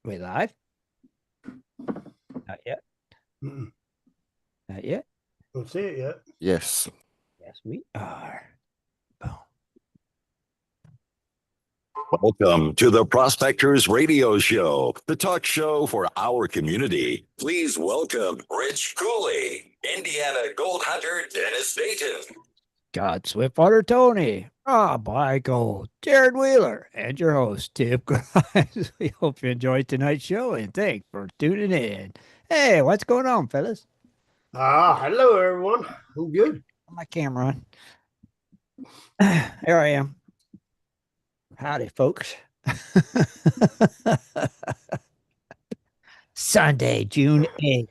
We live? Not yet. Mm-mm. Not yet. Don't see it yet. Yes. Yes, we are. Boom. Welcome to the Prospectors Radio Show, the talk show for our community. Please welcome Rich Cooley, Indiana Gold Hunter Dennis Dayton, God, Swiftwater Tony, Rob by Gold, Jared Wheeler, and your host, Tip Grimes. We hope you enjoyed tonight's show and thanks for tuning in. Hey, what's going on, fellas? Hello everyone. I'm good. My camera on. Here I am. Howdy, folks. Sunday, June 8th.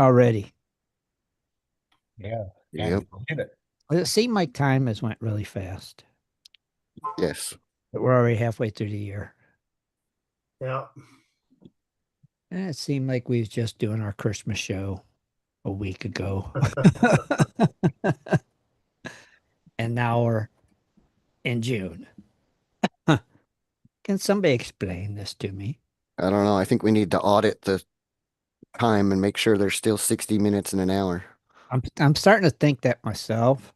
Already. Yeah. Yep. Well, it seemed like time has went really fast. Yes. But we're already halfway through the year. Yeah. And it seemed like we was just doing our Christmas show a week ago. And now we're in June. Can somebody explain this to me? I don't know. I think we need to audit the time and make sure there's still 60 minutes in an hour. I'm starting to think that myself.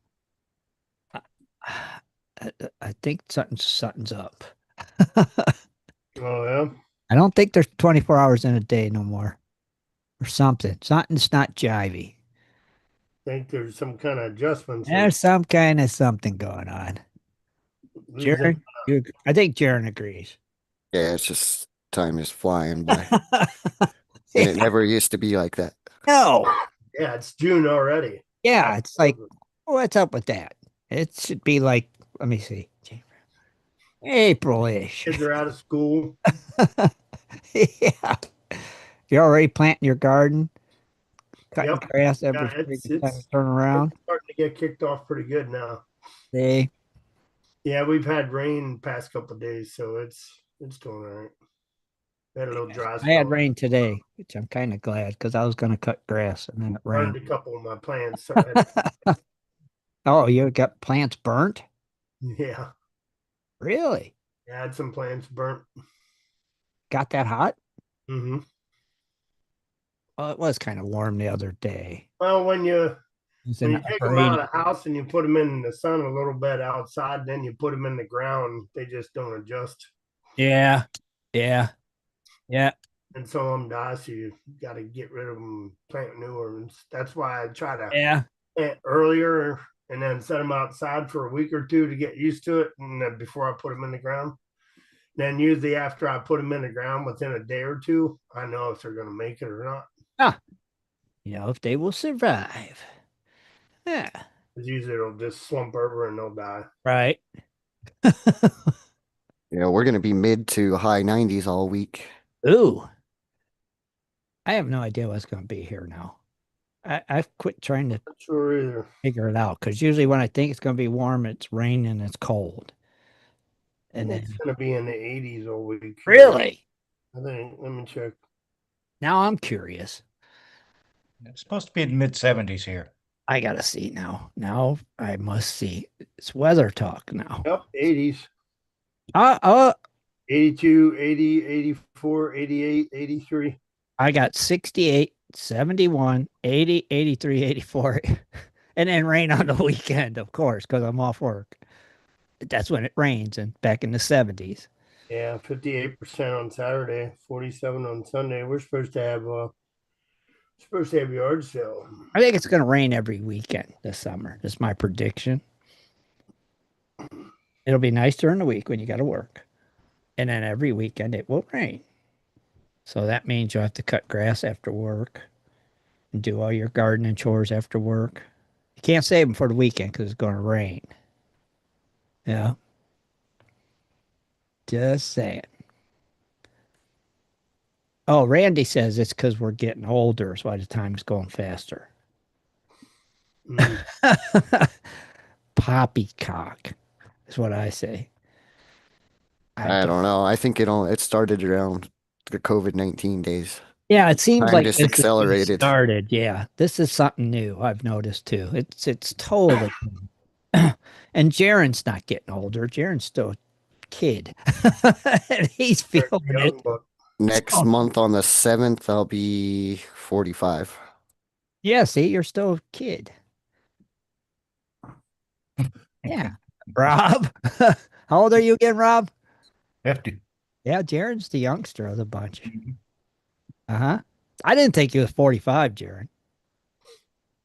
I think something's up. Oh yeah. I don't think there's 24 hours in a day no more. Or something. Something's not jivey. Think there's some kind of adjustments. There's some kind of something going on. Jaron, I think Jaron agrees. Yeah, it's just time is flying by. And it never used to be like that. No. Yeah, it's June already. Yeah, it's like, what's up with that? It should be like, let me see, April-ish. Kids are out of school. Yeah. You're already planting your garden, cutting Yep. grass every Yeah, freaking time you turn around. It's starting to get kicked off pretty good now. See? Yeah, we've had rain the past couple of days, so it's doing all right. We had a little dry I spell. had rain today, which I'm kind of glad because I was going to cut grass and then it Burned rained. a couple of my plants. So Oh, you got plants burnt? yeah. Really? Yeah, I had some plants burnt. Got that hot? Mm-hmm. Well, it was kind of warm the other day. Well, when you It was When in you the take upper them out 80s. of the house and you put them in the sun a little bit outside, then you put them in the ground, they just don't adjust. Yeah. Yeah. Yeah. And some of them die, so you got to get rid of them, plant newer ones. That's why I try to Yeah. plant earlier and then set them outside for a week or two to get used to it, and then before I put them in the ground. Then usually after I put them in the ground, within a day or two, I know if they're going to make it or not. If they will survive. Yeah. Because usually it'll just slump over and they'll die. Right. We're going to be mid to high 90s all week. Ooh. I have no idea what's going to be here now. I've quit trying to Not sure either. figure it out because usually when I think it's going to be warm, it's raining and it's cold. And It's then, going to be in the 80s all week. really? I think. Let me check. Now I'm curious. It's supposed to be in mid 70s here. I got to see now. Now I must see. It's weather talk now. Yep, 80s. 82, 82, 80, 84, 88, 83. I got 68, 71, 80, 83, 84. And then rain on the weekend, of course, because I'm off work. That's when it rains, and back in the 70s. Yeah, 58% on Saturday, 47 on Sunday. We're supposed to have yard sale. I think it's going to rain every weekend this summer. That's my prediction. It'll be nice during the week when you got to work. And then every weekend it will rain. So that means you'll have to cut grass after work and do all your gardening chores after work. You can't save them for the weekend because it's going to rain. Yeah. Just saying. Oh, Randy says it's because we're getting older. That's why the time's going faster. Poppycock is what I say. I don't know. I think it started around the COVID-19 days. Yeah, it seems Time like just this is when it accelerated. started. Yeah, this is something new. I've noticed too. It's totally. And Jaron's not getting older. Jaron's still kid. And he's Very feeling it. young, but Next So, month on the 7th, I'll be 45. yeah, see, you're still a kid. Yeah. Rob, how old are you again, Rob? 50. Yeah, Jaren's the youngster of the bunch. Uh-huh. I didn't think he was 45, Jaren.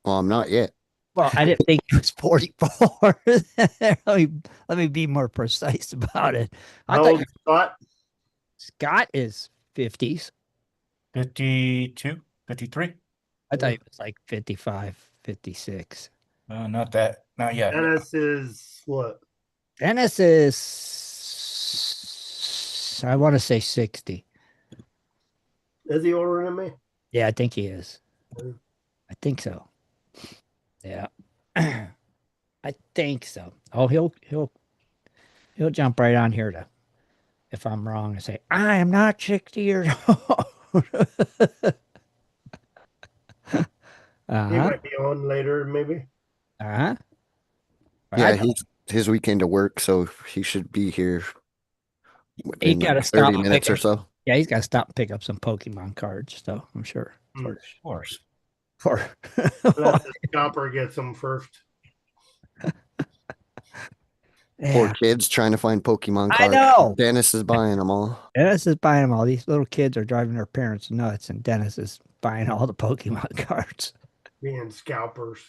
Well, I'm not yet. Well, I didn't think he was 44. Let me be more precise about it. I how thought old Scott? Scott is 50s. 52, 53. I thought he was like 55, 56. Not that, not yet. Dennis is what? Dennis is, I want to say 60. Is he older than me? Yeah, I think he is. Mm. I think so. Yeah. I think so. Oh, he'll jump right on here to if I'm wrong and say, I am not 60 years old. He Uh-huh. might be on later, maybe. Uh-huh. But Yeah, he's his weekend to work, so he should be here he within got like to stop 30 and pick minutes or up. so. Yeah, he's got to stop and pick up some Pokemon cards, though, I'm sure. Hmm. Of course. For Unless the scalper gets them first. Poor yeah. kids trying to find Pokemon I cards. know. Dennis is buying them all. Dennis is buying them all. These little kids are driving their parents nuts, and Dennis is buying all the Pokemon cards. Being scalpers.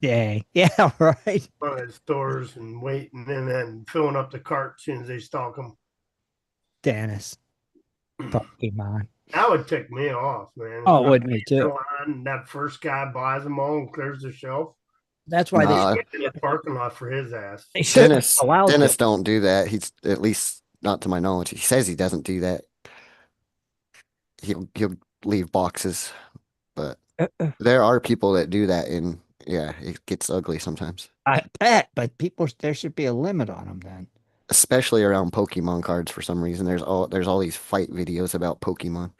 Dang. Yeah, right. Front of the stores and waiting and then filling up the cart as soon as they stock them. Dennis. Pokemon. That would tick me off, man. Oh, it would me too. Line, that first guy buys them all and clears the shelf. That's why Nah, In the parking lot for his ass. they should Dennis allow Dennis to. don't do that. He's at least not to my knowledge. He says he doesn't do that. He'll leave boxes, but there are people that do that, and yeah, it gets ugly sometimes. I bet, but people, there should be a limit on them then. Especially around Pokemon cards for some reason. There's all these fight videos about Pokemon.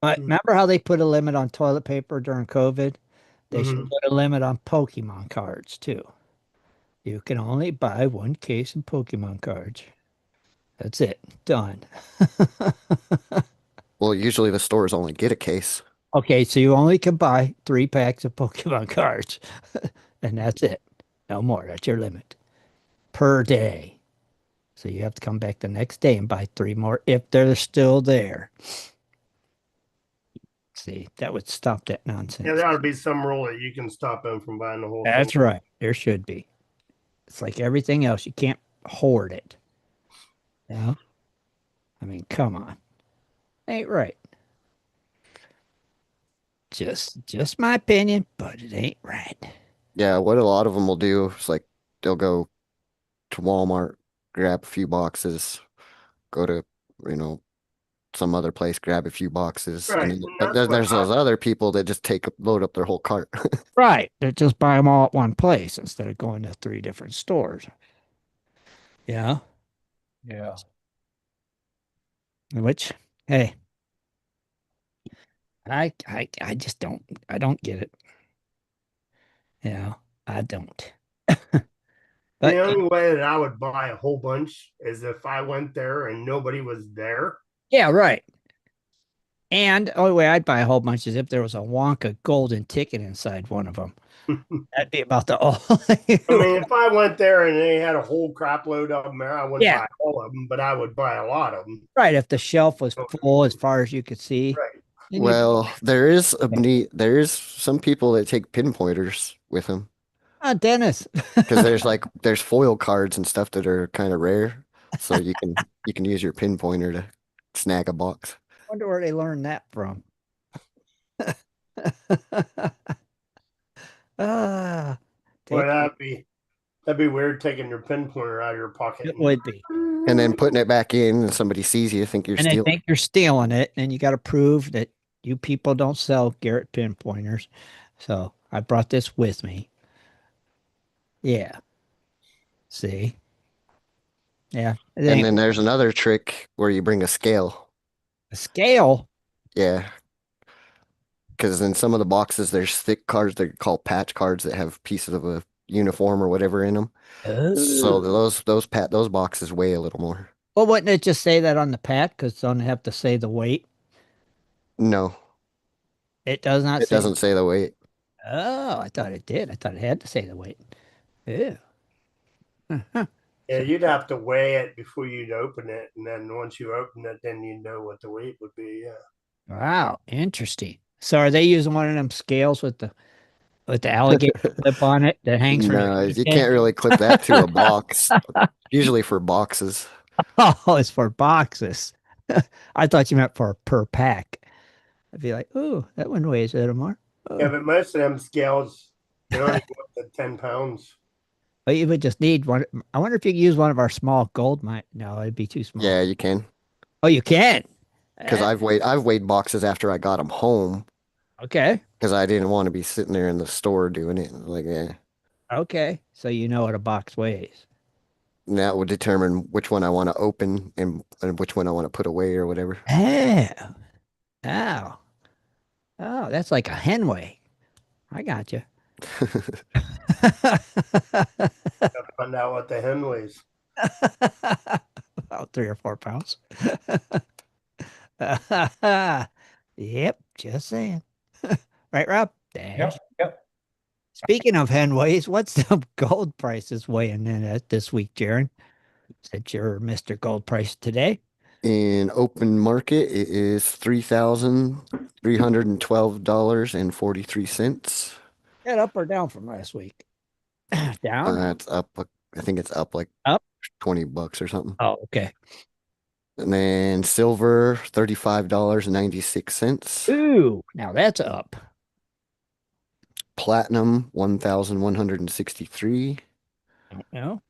But Hmm. remember how they put a limit on toilet paper during COVID? They should Mhm. put a limit on Pokemon cards too. You can only buy one case of Pokemon cards. That's it. Done. Well, usually the stores only get a case. Okay, so you only can buy 3 packs of Pokemon cards, and that's it. No more. That's your limit per day. So you have to come back the next day and buy 3 more if they're still there. See, that would stop that Yeah, nonsense. there ought to be some rule that you can stop him from buying the whole That's thing. right. There should be. It's like everything else. You can't hoard it. Yeah. I mean, come on. Ain't right. Just my opinion, but it ain't right. Yeah, what a lot of them will do is like they'll go to Walmart, grab a few boxes, go to, you know, some other place, grab a few boxes, Right. and And but that's then what there's those other people that just load up their whole cart. Right. They just buy them all at one place instead of going to 3 different stores. Yeah. Yeah. Which, hey, I just don't get it. Yeah, I don't. But the only way that I would buy a whole bunch is if I went there and nobody was there. yeah, right. And the only way I'd buy a whole bunch is if there was a Wonka golden ticket inside one of them. That'd be about the I only. mean, if I went there and they had a whole crap load of them there, I wouldn't Yeah, buy all of them, but I would buy a lot of them. right. If the shelf was full as far as you could see, Right. then you, Well, there is some people that take pinpointers with them Dennis. because there's foil cards and stuff that are kind of rare, so you can use your pinpointer to snag a box. Wonder where they learned that from. Ah, Boy, take that'd be weird taking your pinpointer out of your pocket. it would be. And then putting it back in, and somebody sees you, think you're And they stealing. think you're stealing it, and you got to prove that you people don't sell Garrett pinpointers. So I brought this with me. Yeah. See? Yeah. It And ain't then there's another trick where you bring a scale. a scale. Yeah, because in some of the boxes there's thick cards they're called patch cards that have pieces of a uniform or whatever in them. So Oh. those boxes weigh a little more. Well, wouldn't it just say that on the pack? Because it doesn't have to say the weight. No, It does not it say. doesn't say the weight. Oh, I thought it did. I thought it had to say the weight. Yeah. Uh-huh. Yeah, So, you'd have to weigh it before you'd open it, and then once you open it, then you know what the weight would be. Yeah. wow, interesting. So are they using one of them scales with the alligator clip on it that hangs from your No, you keychain? can't really clip that to a box. Usually for boxes. Oh, it's for boxes. I thought you meant for per pack. I'd be like, oh, that one weighs a little more. Yeah, Oh. but most of them scales, they only go up to 10 pounds. But you would just need one. I wonder if you could use one of our small gold mine. No, it'd be too small. Yeah, you can. Oh, you can. Because Eh, I've weighed boxes after I got them home okay. because I didn't want to be sitting there in the store doing it. Like, yeah, Okay. So you know what a box weighs. and that would determine which one I want to open and which one I want to put away or whatever. Oh, oh, oh, that's like a hen weigh. I got you. Find out what the hen weighs. About 3 or 4 pounds. Yep, just saying. Right, Rob? Dash. Yep. Yep. Speaking of hen weighs, what's the gold prices weighing in at this week, Jaron? Since you're Mr. Gold Price today. In open market, it is $3,312.43. That up or down from last week? Down? It's up. I think it's up like Up? $20 or something. Oh, okay. And then silver, $35.96. Ooh, now that's up. Platinum, 1,163. Don't know.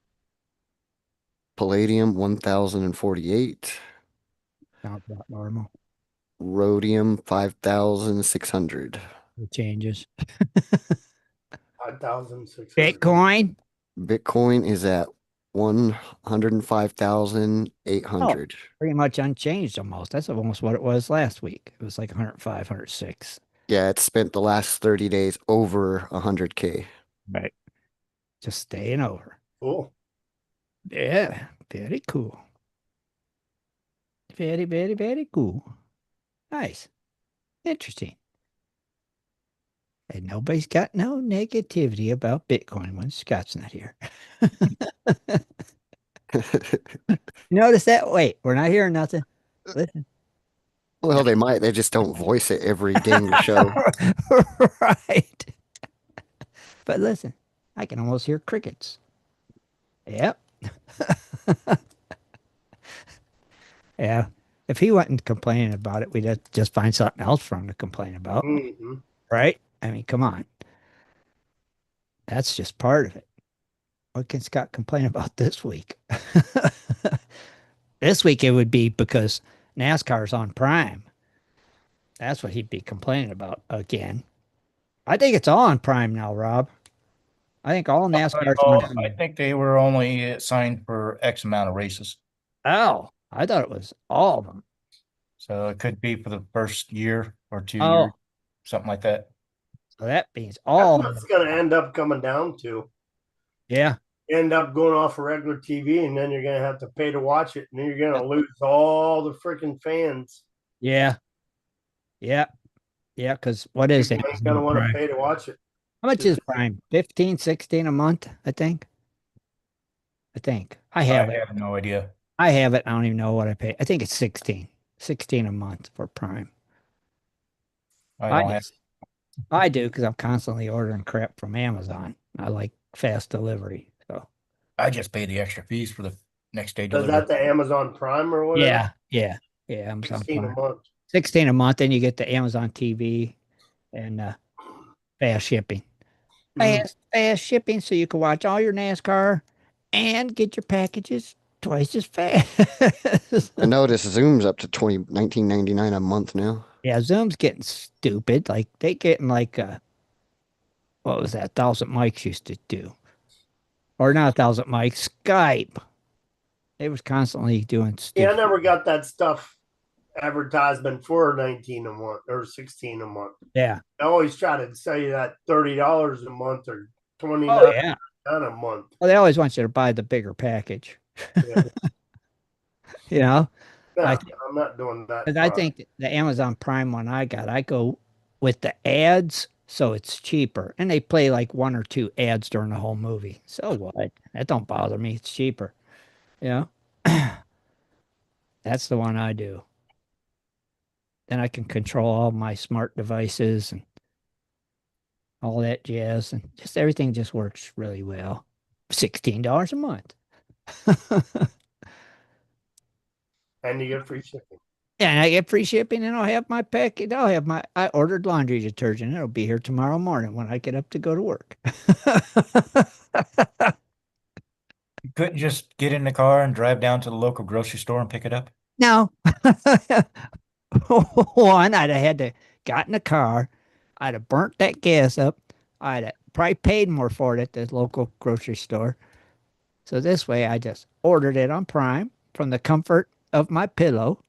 Palladium, 1,048. Sounds about normal. Rhodium, 5,600. It changes. 5,600. Bitcoin? Bitcoin is at Oh, 105,800. pretty much unchanged almost. That's almost what it was last week. It was like 105, 106. Yeah, it's spent the last 30 days over 100K. Right. Just staying over. Cool. Yeah, very cool. Very, very, very cool. Nice. Interesting. And nobody's got no negativity about Bitcoin when Scott's not here. Notice that? Wait, we're not hearing nothing. Listen. Well, they might. They just don't voice it every dang show. Right. But listen, I can almost hear crickets. Yep. Yeah. If he wasn't complaining about it, we'd have to just find something else for him to complain about. Hmm. Right? I mean, come on. That's just part of it. What can Scott complain about this week? This week it would be because NASCAR's on Prime. That's what he'd be complaining about again. I think it's all on Prime now, Rob. I think all NASCAR's on I Prime. think they were only signed for X amount of races. Oh, I thought it was all of them. So it could be for the first year or 2 years, Oh, something like that. so that means That's all. what it's going to end up coming down to. Yeah. End up going off of regular TV, and then you're going to have to pay to watch it, and then you're going to lose all the freaking fans. Yeah. Yeah. Yeah. Because what is it? People ain't going to want to pay to watch it. How much is Prime? 15, 16 a month, I think. I have I it. have no idea. I have it. I don't even know what I pay. I think it's 16. 16 a month for Prime. I I don't do. have. I do because I'm constantly ordering crap from Amazon. I like fast delivery. So I just pay the extra fees for the next day Is delivery. that the Amazon Prime or whatever? yeah. Amazon 16 a Prime. month. 16 a month, then you get the Amazon TV and fast shipping. Mhm. Fast shipping, so you can watch all your NASCAR and get your packages twice as fast. I noticed Zoom's up to 19.99 a month now. Yeah, Zoom's getting stupid. Like they getting like what was that? 1,000 mics used to do, or not 1,000 mics. Skype. It was constantly doing Yeah, I stupid. never got that stuff advertisement for 19 a month or 16 a month. Yeah. I always try to sell you that $30 a month or 29 Oh yeah. a month. Well, they always want you to buy the bigger package. Yeah. You know, I Yeah, I'm not doing that. because I think the Amazon Prime one I go with the ads, so it's cheaper, and they play like one or two ads during the whole movie. So what? That don't bother me. It's cheaper. You know, that's the one I do. Then I can control all my smart devices and all that jazz, and just everything just works really well. $16 a month. and you get free shipping. Yeah, and I get free shipping, and I'll have my package. I ordered laundry detergent. It'll be here tomorrow morning when I get up to go to work. You couldn't just get in the car and drive down to the local grocery store and pick it up? No. One, I'd have had to got in the car. I'd have burnt that gas up. I'd have probably paid more for it at the local grocery store. So this way, I just ordered it on Prime from the comfort of my pillow,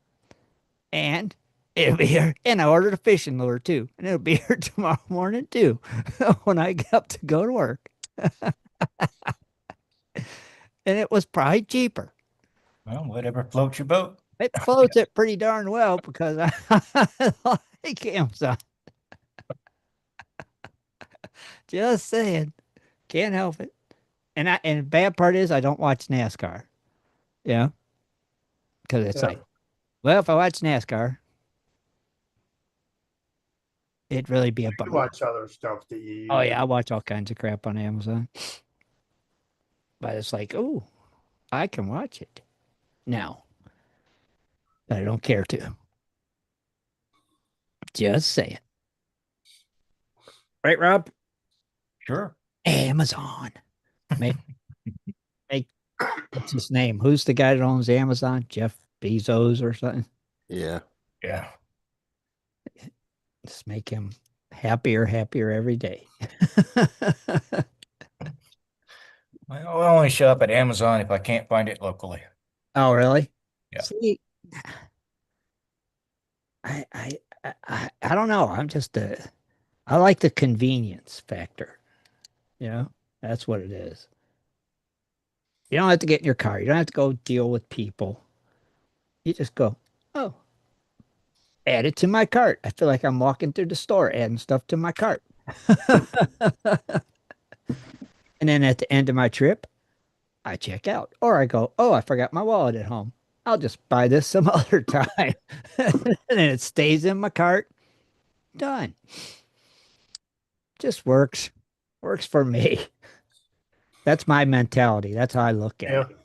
and it'll be here. And I ordered a fishing lure too, and it'll be here tomorrow morning too, when I get up to go to work. And it was probably cheaper. Well, whatever floats your boat. It floats it pretty darn well because I like Amazon. Just saying, can't help it. And the bad part is I don't watch NASCAR. Yeah, because it's Yeah. like, well, if I watch NASCAR, it'd really be a You bummer. watch other stuff that you use. Oh yeah, I watch all kinds of crap on Amazon. But it's like, oh, I can watch it now. But I don't care to. Just saying. Right, Rob? Sure. Amazon. Make, make, what's his name? Who's the guy that owns Amazon? Jeff Bezos or something? Yeah. Yeah. Just make him happier every day. I'll only show up at Amazon if I can't find it locally. Oh, really? Yeah. See, I, I, I don't know. I like the convenience factor. You know, that's what it is. You don't have to get in your car. You don't have to go deal with people. You just go, oh, add it to my cart. I feel like I'm walking through the store adding stuff to my cart. And then at the end of my trip, I check out. Or I go, oh, I forgot my wallet at home. I'll just buy this some other time. And then it stays in my cart. Done. Just works. Works for me. That's my mentality. That's how I look at Yeah. it.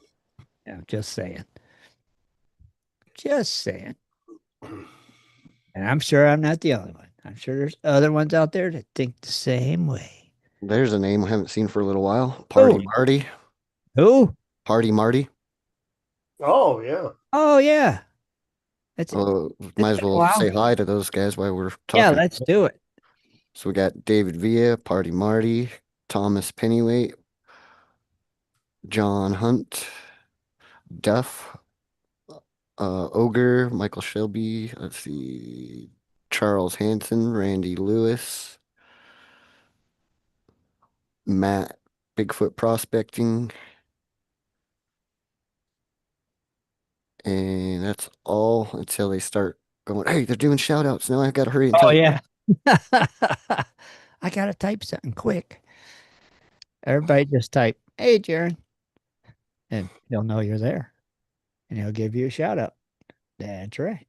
Yeah, just saying. Just saying. And I'm sure I'm not the only one. I'm sure there's other ones out there that think the same way. There's a name I haven't seen for a little while. Party Who? Marty. Who? Party Marty. Oh yeah. Oh yeah. That's it. Might It's as been a well while. say hi to those guys while we're Yeah, talking. let's do it. So we got David Villa, Party Marty, Thomas Pennyweight, John Hunt, Duff, Ogre, Michael Shelby, let's see, Charles Hanson, Randy Lewis, Matt, Bigfoot Prospecting, and that's all until they start going, hey, they're doing shout outs. Now I've got to hurry and Oh tell you. yeah. I gotta type something quick. Everybody just type, hey Jaron, and he'll know you're there. And he'll give you a shout out. That's right.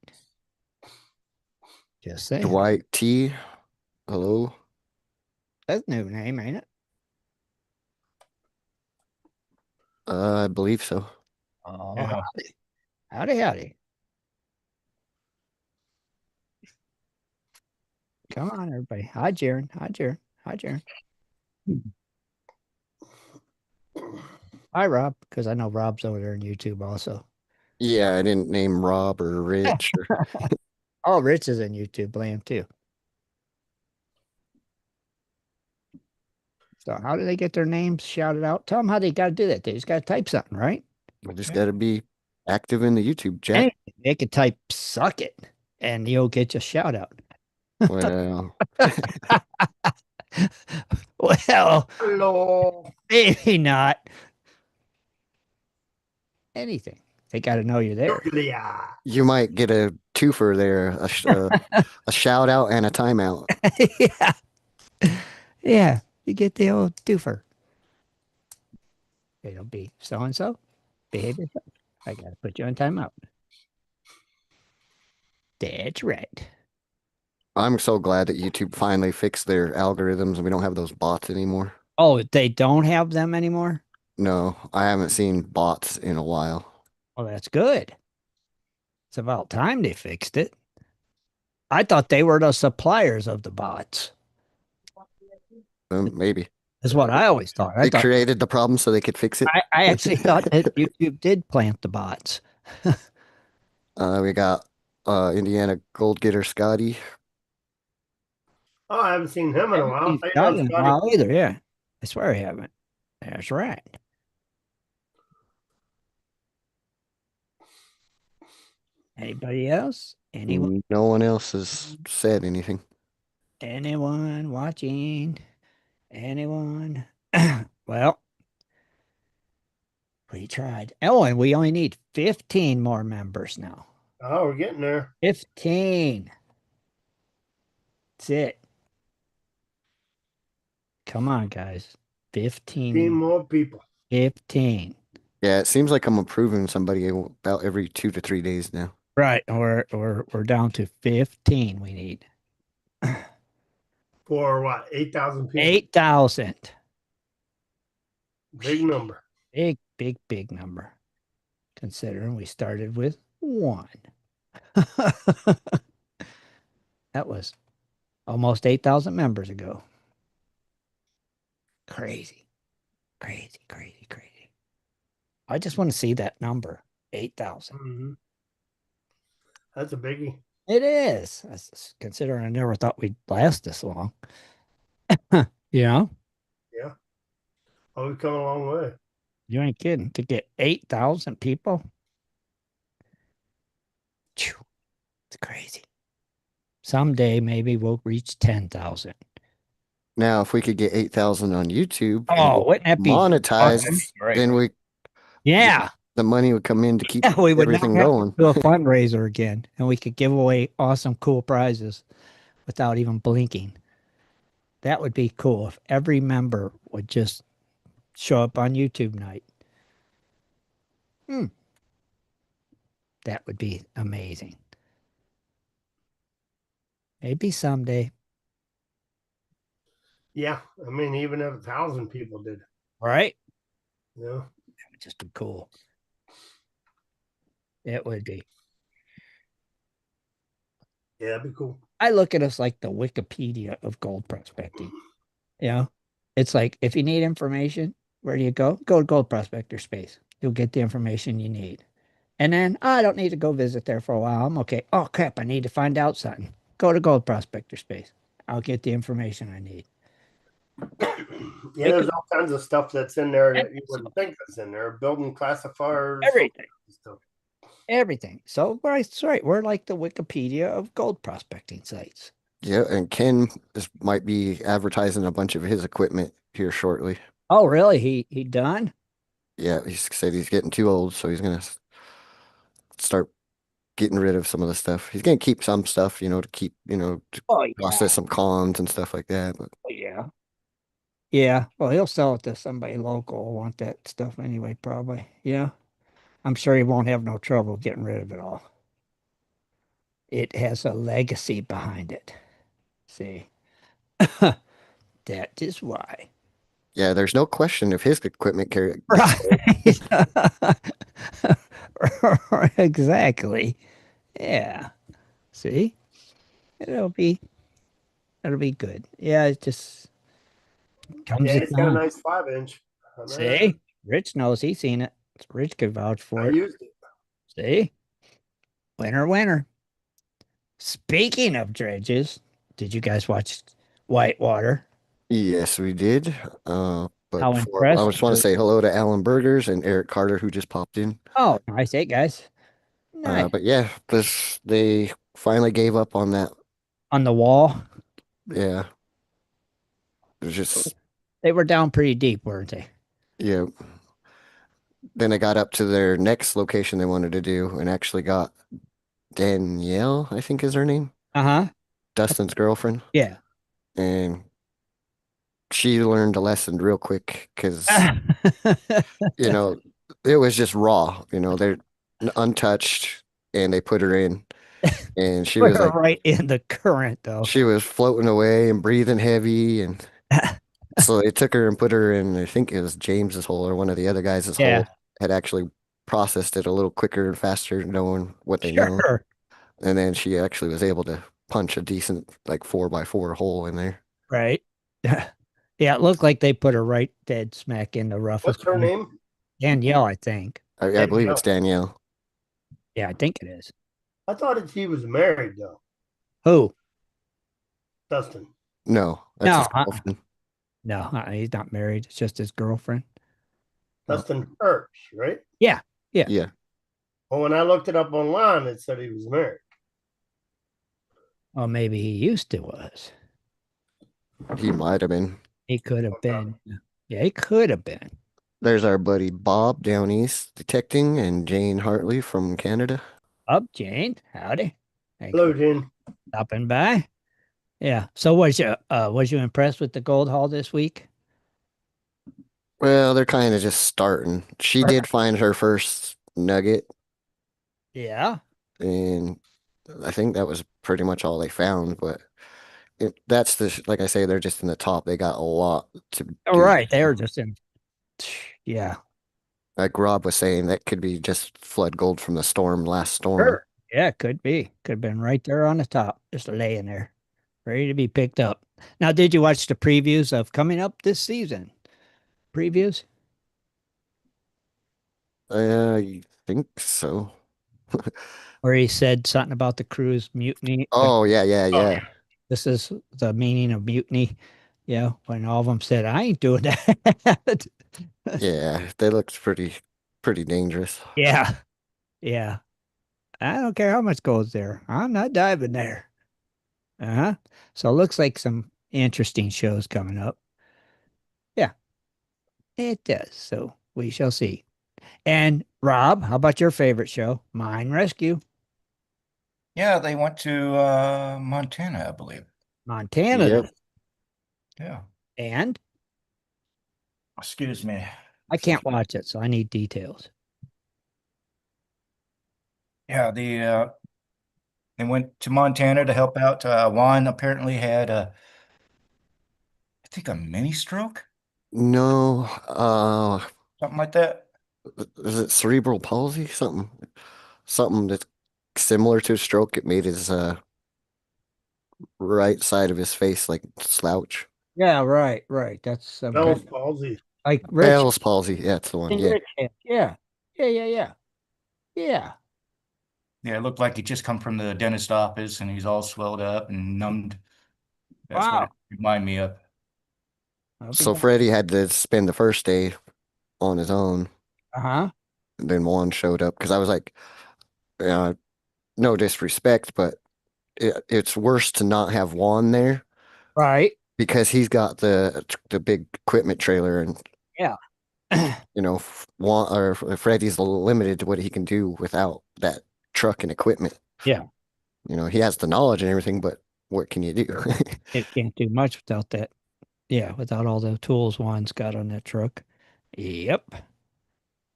Just saying. Dwight T, hello. That's a new name, ain't it? I believe so. Oh, Yeah. howdy. Howdy, howdy. Come on, everybody. Hi, Jaron. Hi, Jaron. Hi, Jaron. Hi, Rob, because I know Rob's over there on YouTube also. Yeah, I didn't name Rob or Rich or Oh, Rich is in YouTube land too. So how do they get their names shouted out? Tell them how they got to do that. They just got to type something, right? I just Yeah. got to be active in the YouTube chat. Anything. They could type "suck it" and you'll get your shout out. Well, Well, Hello. maybe not. Anything. They got to know you're there. Yeah. You might get a twofer there, a shout out and a timeout. Yeah. Yeah. You get the old twofer. It'll be so and so. Behave yourself. I got to put you on timeout. That's right. I'm so glad that YouTube finally fixed their algorithms and we don't have those bots anymore. Oh, they don't have them anymore? No, I haven't seen bots in a while. Well, that's good. It's about time they fixed it. I thought they were the suppliers of the bots. Maybe Is what I always thought. they created the problem so they could fix it. I actually thought that YouTube did plant the bots. We got Indiana Gold Getter Scotty. Oh, I haven't seen him in a while. He's How you got doing, it in a Scotty? while either, yeah. I swear I haven't. That's right. Anybody else? Anyone? No one else has said anything. Anyone watching? Anyone? Well, we tried. Oh, and we only need 15 more members now. Oh, we're getting there. 15. That's it. Come on, guys. 15 15. more people. 15. Yeah, it seems like I'm approving somebody about every 2 to 3 days now. Right. We're down to 15 we need. For what? 8,000 people. 8,000. Big number. Big number. Considering we started with 1. That was almost 8,000 members ago. Crazy. I just want to see that number, 8,000. Mm-hmm. That's a biggie. It is. Considering I never thought we'd last this long. You know? Yeah. Oh, we've come a long way. You ain't kidding. To get 8,000 people? Phew, it's crazy. Someday maybe we'll reach 10,000. Now, if we could get 8,000 on YouTube Oh, and wouldn't that be monetized, awesome? Right. then Yeah. the money would come in to keep Yeah, we would not everything have going. to do a fundraiser again, and we could give away awesome, cool prizes without even blinking. That would be cool if every member would just show up on YouTube night. That would be amazing. Maybe someday. Yeah. I mean, even if 1,000 people did. Right? Yeah. That would just be cool. It would be. Yeah, that'd be cool. I look at us like the Wikipedia of gold prospecting. You know, it's like if you need information, where do you go? Go to Gold Prospector Space. You'll get the information you need. And then I don't need to go visit there for a while. I'm okay. Oh crap, I need to find out something. Go to Gold Prospector Space. I'll get the information I need. Yeah, there's all kinds of stuff that's in there that you wouldn't think that's in there. Building classifiers, Everything. stuff. Everything. So that's right. We're like the Wikipedia of gold prospecting sites. Yeah, and Ken might be advertising a bunch of his equipment here shortly. Oh, really? He done? Yeah, he said he's getting too old, so he's gonna start getting rid of some of the stuff. He's gonna keep some stuff, to keep, to Oh yeah. process some cons and stuff like that. But Oh, yeah. Yeah. Well, he'll sell it to somebody local who want that stuff anyway, probably. Yeah. I'm sure he won't have no trouble getting rid of it all. It has a legacy behind it. See, that is why. yeah, there's no question if his equipment carry. Right. Exactly. Yeah. See, it'll be good. Yeah, it just comes Yeah, to it's got a time. nice 5-inch. See, Rich knows he's seen it. Rich could vouch for I it. used it. See, winner. Speaking of dredges, did you guys watch Whitewater? Yes, we did. But How I impressed just want to were say you? hello to Alan Burgers and Eric Carter, who just popped in. Oh, nice, hey guys. Nice. But yeah, they finally gave up on that. On the wall, Yeah, it was just they were down pretty deep, weren't they? yeah, then they got up to their next location they wanted to do and actually got Danielle, I think is her name, Uh-huh. Dustin's girlfriend. Yeah. And she learned a lesson real quick because, you know, it was just raw, they're untouched and they put her in and she Put was her like, right in the current, though. she was floating away and breathing heavy. And so they took her and put her in, I think it was James's hole or one of the other guys' Yeah, hole had actually processed it a little quicker and faster, knowing what they know. sure. And then she actually was able to punch a decent like 4x4 hole in there. Right. Yeah, it looked like they put her right dead smack in the roughest What's her point. name? Danielle, I think. I believe it's Danielle. Danielle. Yeah, I think it is. I thought he was married though. Who? Dustin. No, that's his No, girlfriend. no, he's not married. It's just his girlfriend. Oh, Dustin Hirsch, right? yeah, yeah. Yeah, Well, when I looked it up online, it said he was married. Or maybe he used to was. he might have been. He could have been. Yeah, he could have been. There's our buddy Bob down east detecting and Jane Hartley from Canada. Up, Jane. Howdy. Thanks Hello, for Jen. stopping by. Yeah. So was you impressed with the gold haul this week? Well, they're kind of just starting. She did find her first nugget, Yeah. and I think that was pretty much all they found. But that's like I say, they're just in the top. They got a lot to All do. right. They were just in. Yeah. Like Rob was saying, that could be just flood gold from the storm, last storm. Sure. Yeah, could be. Could have been right there on the top, just laying there, ready to be picked up. Now, did you watch the previews of coming up this season? Previews? I think so. Where he said something about the crew's mutiny. Oh, yeah, yeah, Oh, yeah. This is the meaning of mutiny. Yeah, when all of them said, I ain't doing that. Yeah, they looked pretty dangerous. Yeah. Yeah. I don't care how much goes there. I'm not diving there. Uh-huh. So it looks like some interesting shows coming up. Yeah, it does. So we shall see. And Rob, how about your favorite show? Mine Rescue. Yeah, they went to Montana, I believe. Montana. Yep. Yeah. And Excuse me. I can't watch it, so I need details. Yeah, they went to Montana to help out. Juan apparently had I think a mini stroke, No, something like that. is it cerebral palsy? Something that's similar to a stroke. It made his right side of his face like slouch. Yeah, right, right. That's some Bell's kind palsy. like Rich. Bell's palsy. Yeah, that's the one. And Yeah. Rich had. Yeah. Yeah, yeah, yeah. Yeah. Yeah, it looked like he just come from the dentist office and he's all swelled up and numbed. That's what Wow. it reminded me of. I hope he So got. Freddie had to spend the first day on his own. Uh-huh. And then Juan showed up because I was like, uh, no disrespect, but it's worse to not have Juan there Right. because he's got the big equipment trailer and Yeah. Juan or Freddie's limited to what he can do without that truck and equipment. Yeah. He has the knowledge and everything, but what can you do? It can't do much without that. Yeah, without all the tools Juan's got on that truck. Yep.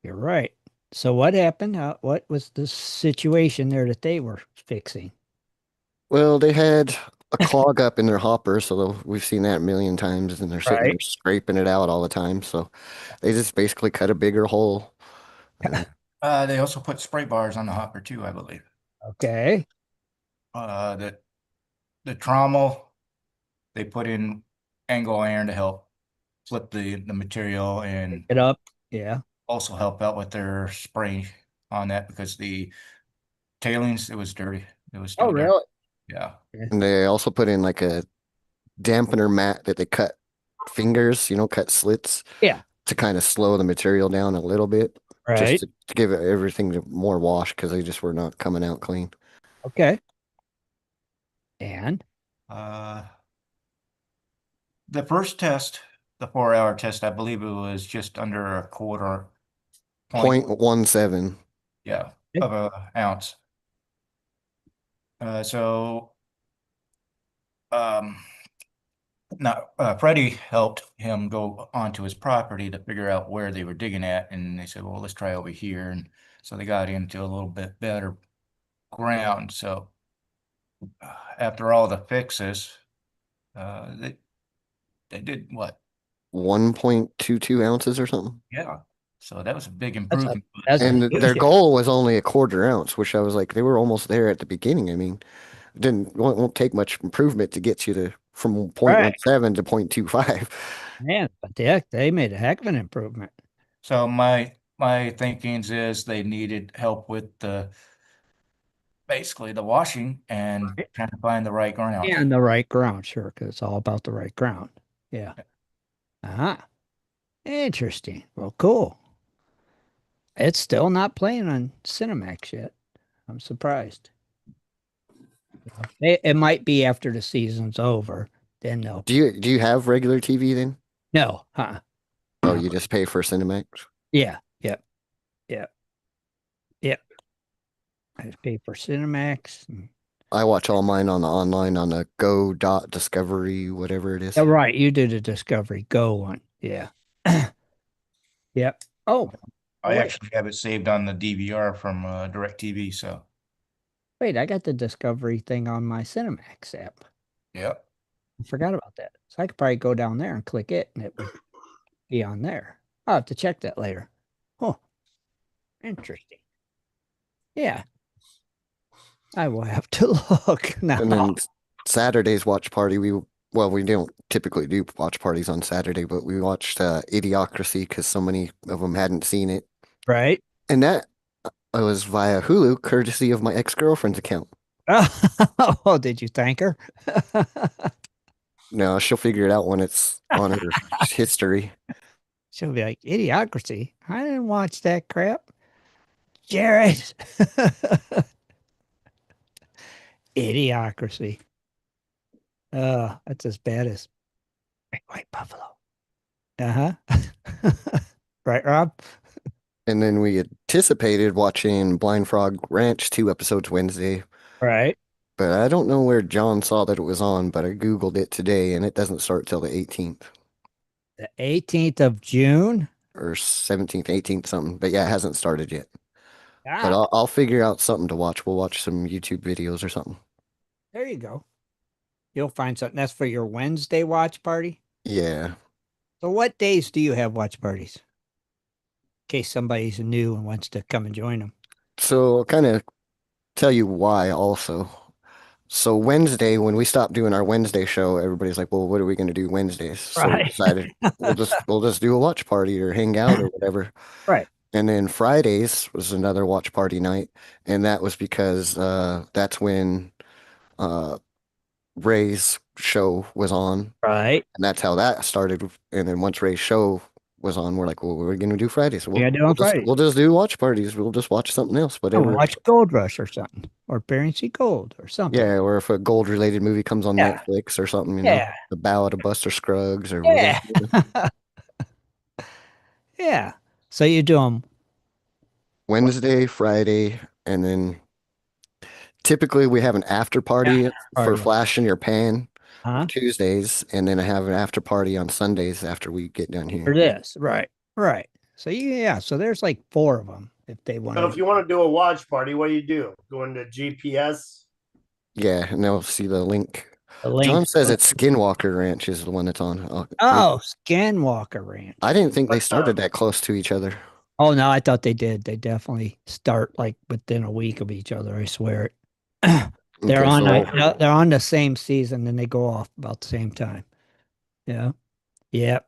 You're right. So what happened? What was the situation there that they were fixing? Well, they had a clog up in their hopper, so we've seen that a million times, and they're sitting Right. there scraping it out all the time. So they just basically cut a bigger hole. And They also put spray bars on the hopper too, I believe. Okay. Uh, the the trommel they put in angle iron to help flip the material and It up. Yeah. also help out with their spray on that because the tailings it was dirty. It was Oh, still dirty. really? Yeah. they also put in like a dampener mat that they cut fingers, cut slits Yeah. to kind of slow the material down a little bit, just Right. to give everything more wash because they just were not coming out clean. Okay. And Uh, the first test, the 4-hour test, I believe it was just under a quarter point, 0.17. yeah, of a ounce. So um, now Freddie helped him go onto his property to figure out where they were digging at, and they said, "Well, let's try over here." And so they got into a little bit better ground. So after all the fixes, they did what? 1.22 ounces or something. Yeah. So that was a big That's a improvement. that's a And their huge goal was only a quarter ounce, which I was like, they were almost there at the beginning. I mean, won't take much improvement to get you to from right, 0.17 to 0.25. man. But they made a heck of an improvement. So my thinkings is they needed help with the basically the washing and Right. trying to find the right ground. And the right ground, sure, because it's all about the right ground. Yeah. Uh-huh. Interesting. Well, cool. It's still not playing on Cinemax yet. I'm surprised. It might be after the season's over. Then they'll. Do you have regular TV then? No, huh? Oh, you just pay for Cinemax? Yeah, yep, yep, yep. I pay for Cinemax. I watch all mine on the online on the Go dot Discovery, whatever it is. Yeah, right. You do the Discovery Go one. Yeah. Yep. Oh, I wait. actually have it saved on the DVR from DirecTV. So Wait, I got the Discovery thing on my Cinemax app. yep. I forgot about that. So I could probably go down there and click it and it would be on there. I'll have to check that later. Oh, interesting. Yeah, I will have to look now. And then Saturday's watch party, we don't typically do watch parties on Saturday, but we watched Idiocracy because so many of them hadn't seen it. Right? And that was via Hulu, courtesy of my ex-girlfriend's account. Oh, did you thank her? No, she'll figure it out when it's on her history. She'll be like, Idiocracy. I didn't watch that crap. Jared. Idiocracy. That's as bad as Great White Buffalo. Uh-huh. Right, Rob? And then we anticipated watching Blind Frog Ranch 2 episodes Wednesday, Right. but I don't know where John saw that it was on, but I Googled it today and it doesn't start till the 18th The 18th of June. or 17th, 18th, something. But yeah, it hasn't started yet. But Ah, I'll figure out something to watch. We'll watch some YouTube videos or something. there you go. You'll find something. That's for your Wednesday watch party. Yeah. So what days do you have watch parties? In case somebody's new and wants to come and join them. So I'll kind of tell you why also. So Wednesday, when we stopped doing our Wednesday show, everybody's like, "Well, what are we going to do Wednesdays?" So we Right. decided we'll just do a watch party or hang out or whatever. Right. And then Fridays was another watch party night, and that was because that's when uh Ray's show was on, Right. and that's how that started. And then once Ray's show was on, we're like, "Well, what are we gonna do Fridays? Yeah, do on Friday. We'll just do watch parties. We'll just watch something else, Oh, whatever." watch Gold Rush or something. Or Parents Gold or something. Yeah, or if a gold related movie comes on Yeah. Netflix or something, Yeah. The Ballad of Buster Scruggs or whatever. Yeah. Yeah. So you do them Wednesday, Friday, and then typically we have an after party for party. Flash in Your Pan Huh? Tuesdays, and then I have an after party on Sundays after we get done For here. this. Right. Right. So yeah. So there's like 4 of them if they want So if to. you want to do a watch party, what do you do? Go into GPS. Yeah, and they'll see the link. The link. John says it's Skinwalker Ranch is the one that's on. Oh, Skinwalker Ranch. I didn't think they What's started up? that close to each other. Oh no, I thought they did. They definitely start like within a week of each other. I swear it. They're Okay, on so no, they're on the same season and they go off about the same time. Yeah. Yep.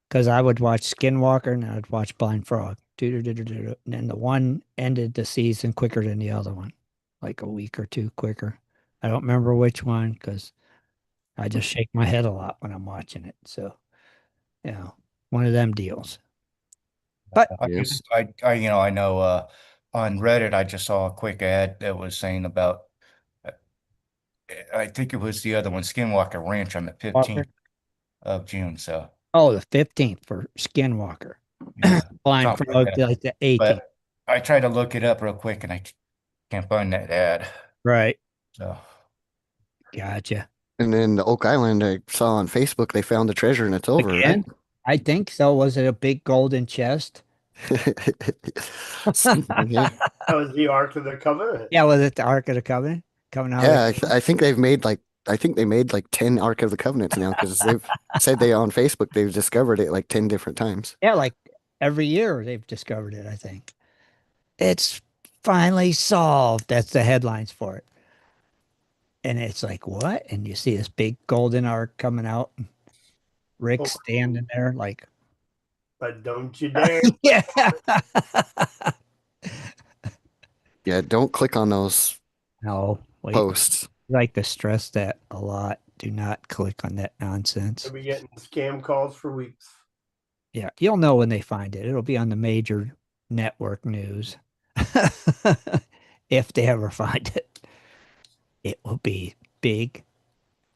Because I would watch Skinwalker and I'd watch Blind Frog. And then the one ended the season quicker than the other one, like a week or two quicker. I don't remember which one because I just shake my head a lot when I'm watching it. So, one of them deals. But yeah. I know on Reddit I just saw a quick ad that was saying about uh, I think it was the other one, Skinwalker Ranch on the Walker. 15th of June. So Oh, the 15th for Skinwalker. yeah. Blind something Frog, that. like the 18. But I tried to look it up real quick and I can't find that ad. Right. So Gotcha. And then the Oak Island, I saw on Facebook, they found the treasure and it's over, right? Again, I think so. Was it a big golden chest? Something, yeah. That was the Ark of the Covenant. Yeah, was it the Ark of the Covenant coming out Yeah, of the I think they've made like I think they made like 10 Ark of the Covenants now because they've said they on Facebook they've discovered it like 10 different times. Yeah, like every year they've discovered it, I think. It's finally solved. That's the headlines for it. And it's like, what? And you see this big golden ark coming out. Rick Oh, standing there like, but don't you dare. yeah. Yeah, don't click on those No, wait. posts. I like to stress that a lot. Do not click on that nonsense. They'll be getting scam calls for weeks. Yeah, you'll know when they find it. It'll be on the major network news. If they ever find it, it will be big.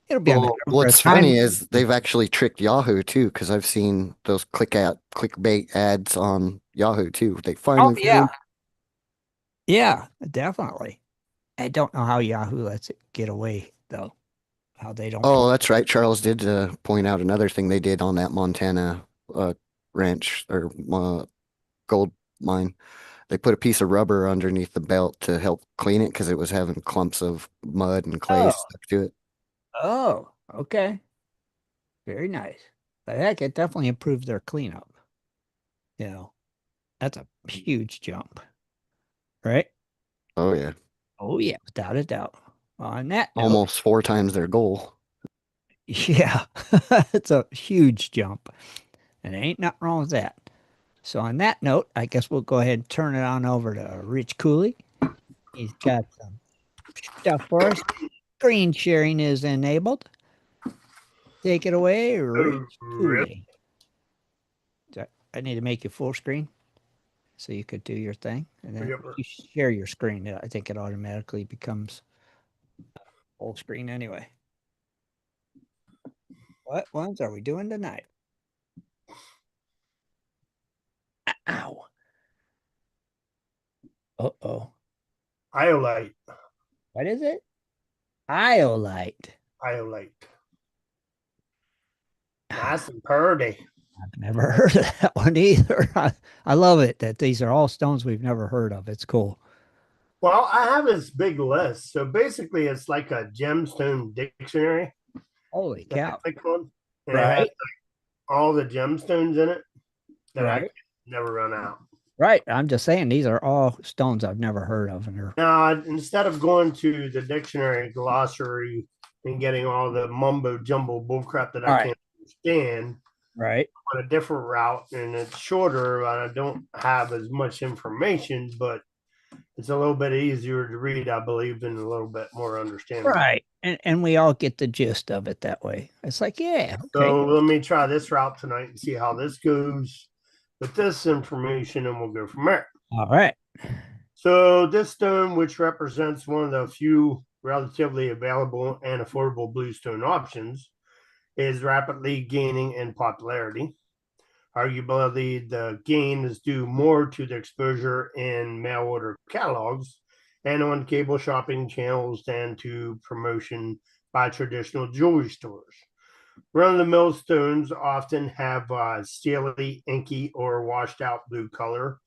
It'll be on the Well, cover of what's Time. funny is they've actually tricked Yahoo too, because I've seen those clickbait ads on Yahoo too. They Oh, finally yeah. found. Yeah, definitely. I don't know how Yahoo lets it get away, though. How they don't. Oh, that's right. Charles did point out another thing they did on that Montana uh, ranch or gold mine. They put a piece of rubber underneath the belt to help clean it because it was having clumps of mud and clay Oh, stuck to it. oh, okay. Very nice. But heck, it definitely improved their cleanup. You know, that's a huge jump, right? Oh yeah, Oh, yeah, without a doubt. On that note, almost 4 times their goal. yeah, it's a huge jump. And there ain't nothing wrong with that. So on that note, I guess we'll go ahead and turn it on over to Rich Cooley. He's got some stuff for us. Screen sharing is enabled. Take it away, Oh, Rich really? Cooley. I need to make you full screen so you could do your thing. And then Yep. if you share your screen, I think it automatically becomes full screen anyway. What ones are we doing tonight? Ow. Uh-oh. Iolite. What is it? Iolite. Iolite. Nice and purdy. I've never heard of that one either. I love it that these are all stones we've never heard of. It's cool. Well, I have this big list. So basically, it's like a gemstone dictionary Holy that I cow. click on, and it has Right, like, all the gemstones in it that I right, can never run out. right. I'm just saying these are all stones I've never heard of. And they're Now, instead of going to the dictionary glossary and getting all the mumbo jumbo bullcrap that I right, can't understand, right. on a different route, and it's shorter, and I don't have as much information, but it's a little bit easier to read, I believe, and a little bit more understandable. Right. And we all get the gist of it that way. It's like, yeah, okay. So let me try this route tonight and see how this goes with this information, and we'll go from there. All right. So this stone, which represents one of the few relatively available and affordable bluestone options, is rapidly gaining in popularity. Arguably, the gain is due more to the exposure in mail order catalogs and on cable shopping channels than to promotion by traditional jewelry stores. Run of the mill stones often have steely, inky, or washed out blue color,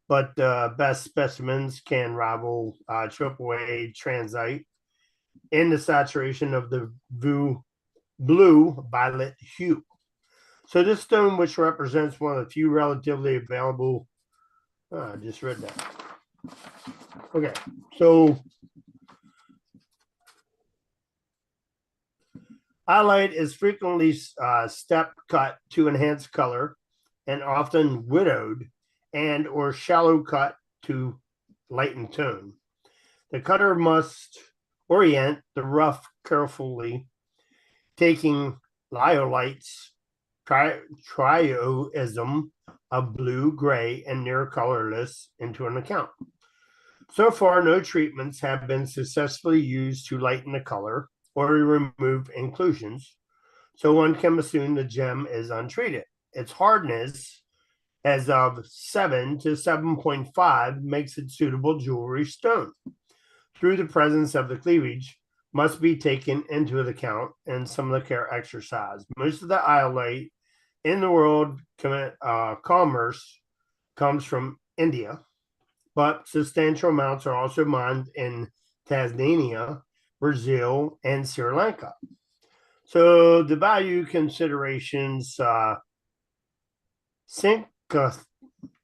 but the best specimens can rival AAA transite in the saturation of the blue violet hue. So this stone, which represents one of the few relatively available, I just read that. Okay, so highlight is frequently step cut to enhance color, and often widowed and or shallow cut to lighten tone. The cutter must orient the rough carefully, taking liolite's trioism of blue, gray, and near colorless into an account. So far, no treatments have been successfully used to lighten the color or remove inclusions, so one can assume the gem is untreated. Its hardness as of 7 to 7.5 makes it suitable jewelry stone. Through the presence of the cleavage must be taken into account in some of the care exercise. Most of the iolite in the world commerce comes from India, but substantial amounts are also mined in Tanzania, Brazil, and Sri Lanka. So the value considerations,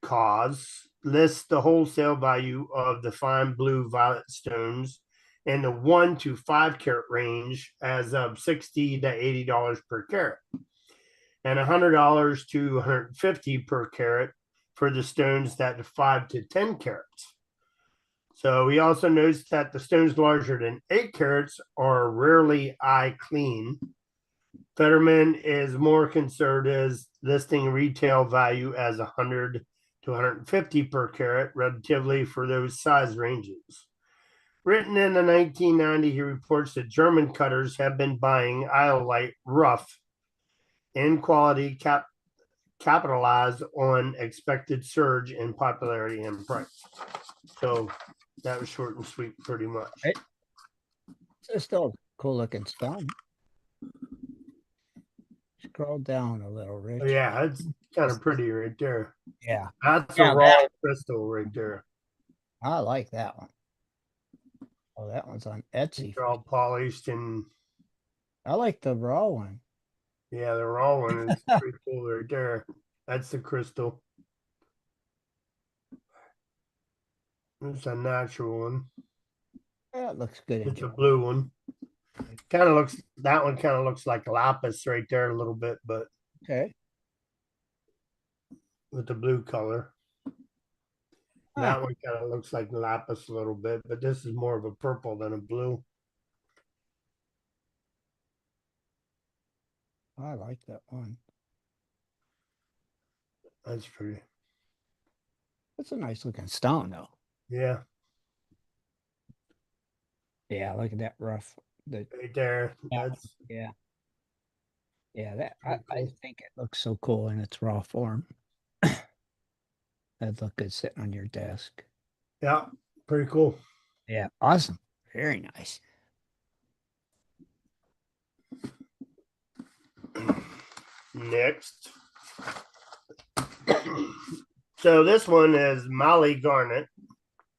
cause lists the wholesale value of the fine blue violet stones in the 1 to 5 carat range as of $60 to $80 per carat, and $100 to $150 per carat for the stones that are 5 to 10 carats. So he also notes that the stones larger than 8 carats are rarely eye clean. Fetterman is more conservative, listing retail value as 100 to 150 per carat, relatively for those size ranges. Written in the 1990s, he reports that German cutters have been buying iolite rough in quality, capitalized on expected surge in popularity and price. So that was short and sweet, pretty much. Right. It's still a cool looking stone. Scroll down a little, Rich. Oh, yeah, it's kind of pretty right there. Yeah. That's Yeah, a raw crystal right there. I like that one. Oh, that one's on Etsy. They're all polished and I like the raw one. yeah, the raw one is pretty cool right there. That's the crystal. It's a natural one. That looks good. It's a blue one. Kind of looks, that one kind of looks like lapis right there a little bit, but Okay. with the blue color. Huh. That one kind of looks like lapis a little bit, but this is more of a purple than a blue. I like that one. That's pretty. It's a nice looking stone, though. Yeah, Yeah, look at that rough. right there. Yeah. That's Yeah. Yeah, that I cool. think it looks so cool in its raw form. That'd look good sitting on your desk. Yeah, pretty cool. Yeah, awesome. Very nice. Next. So this one is Molly Garnet.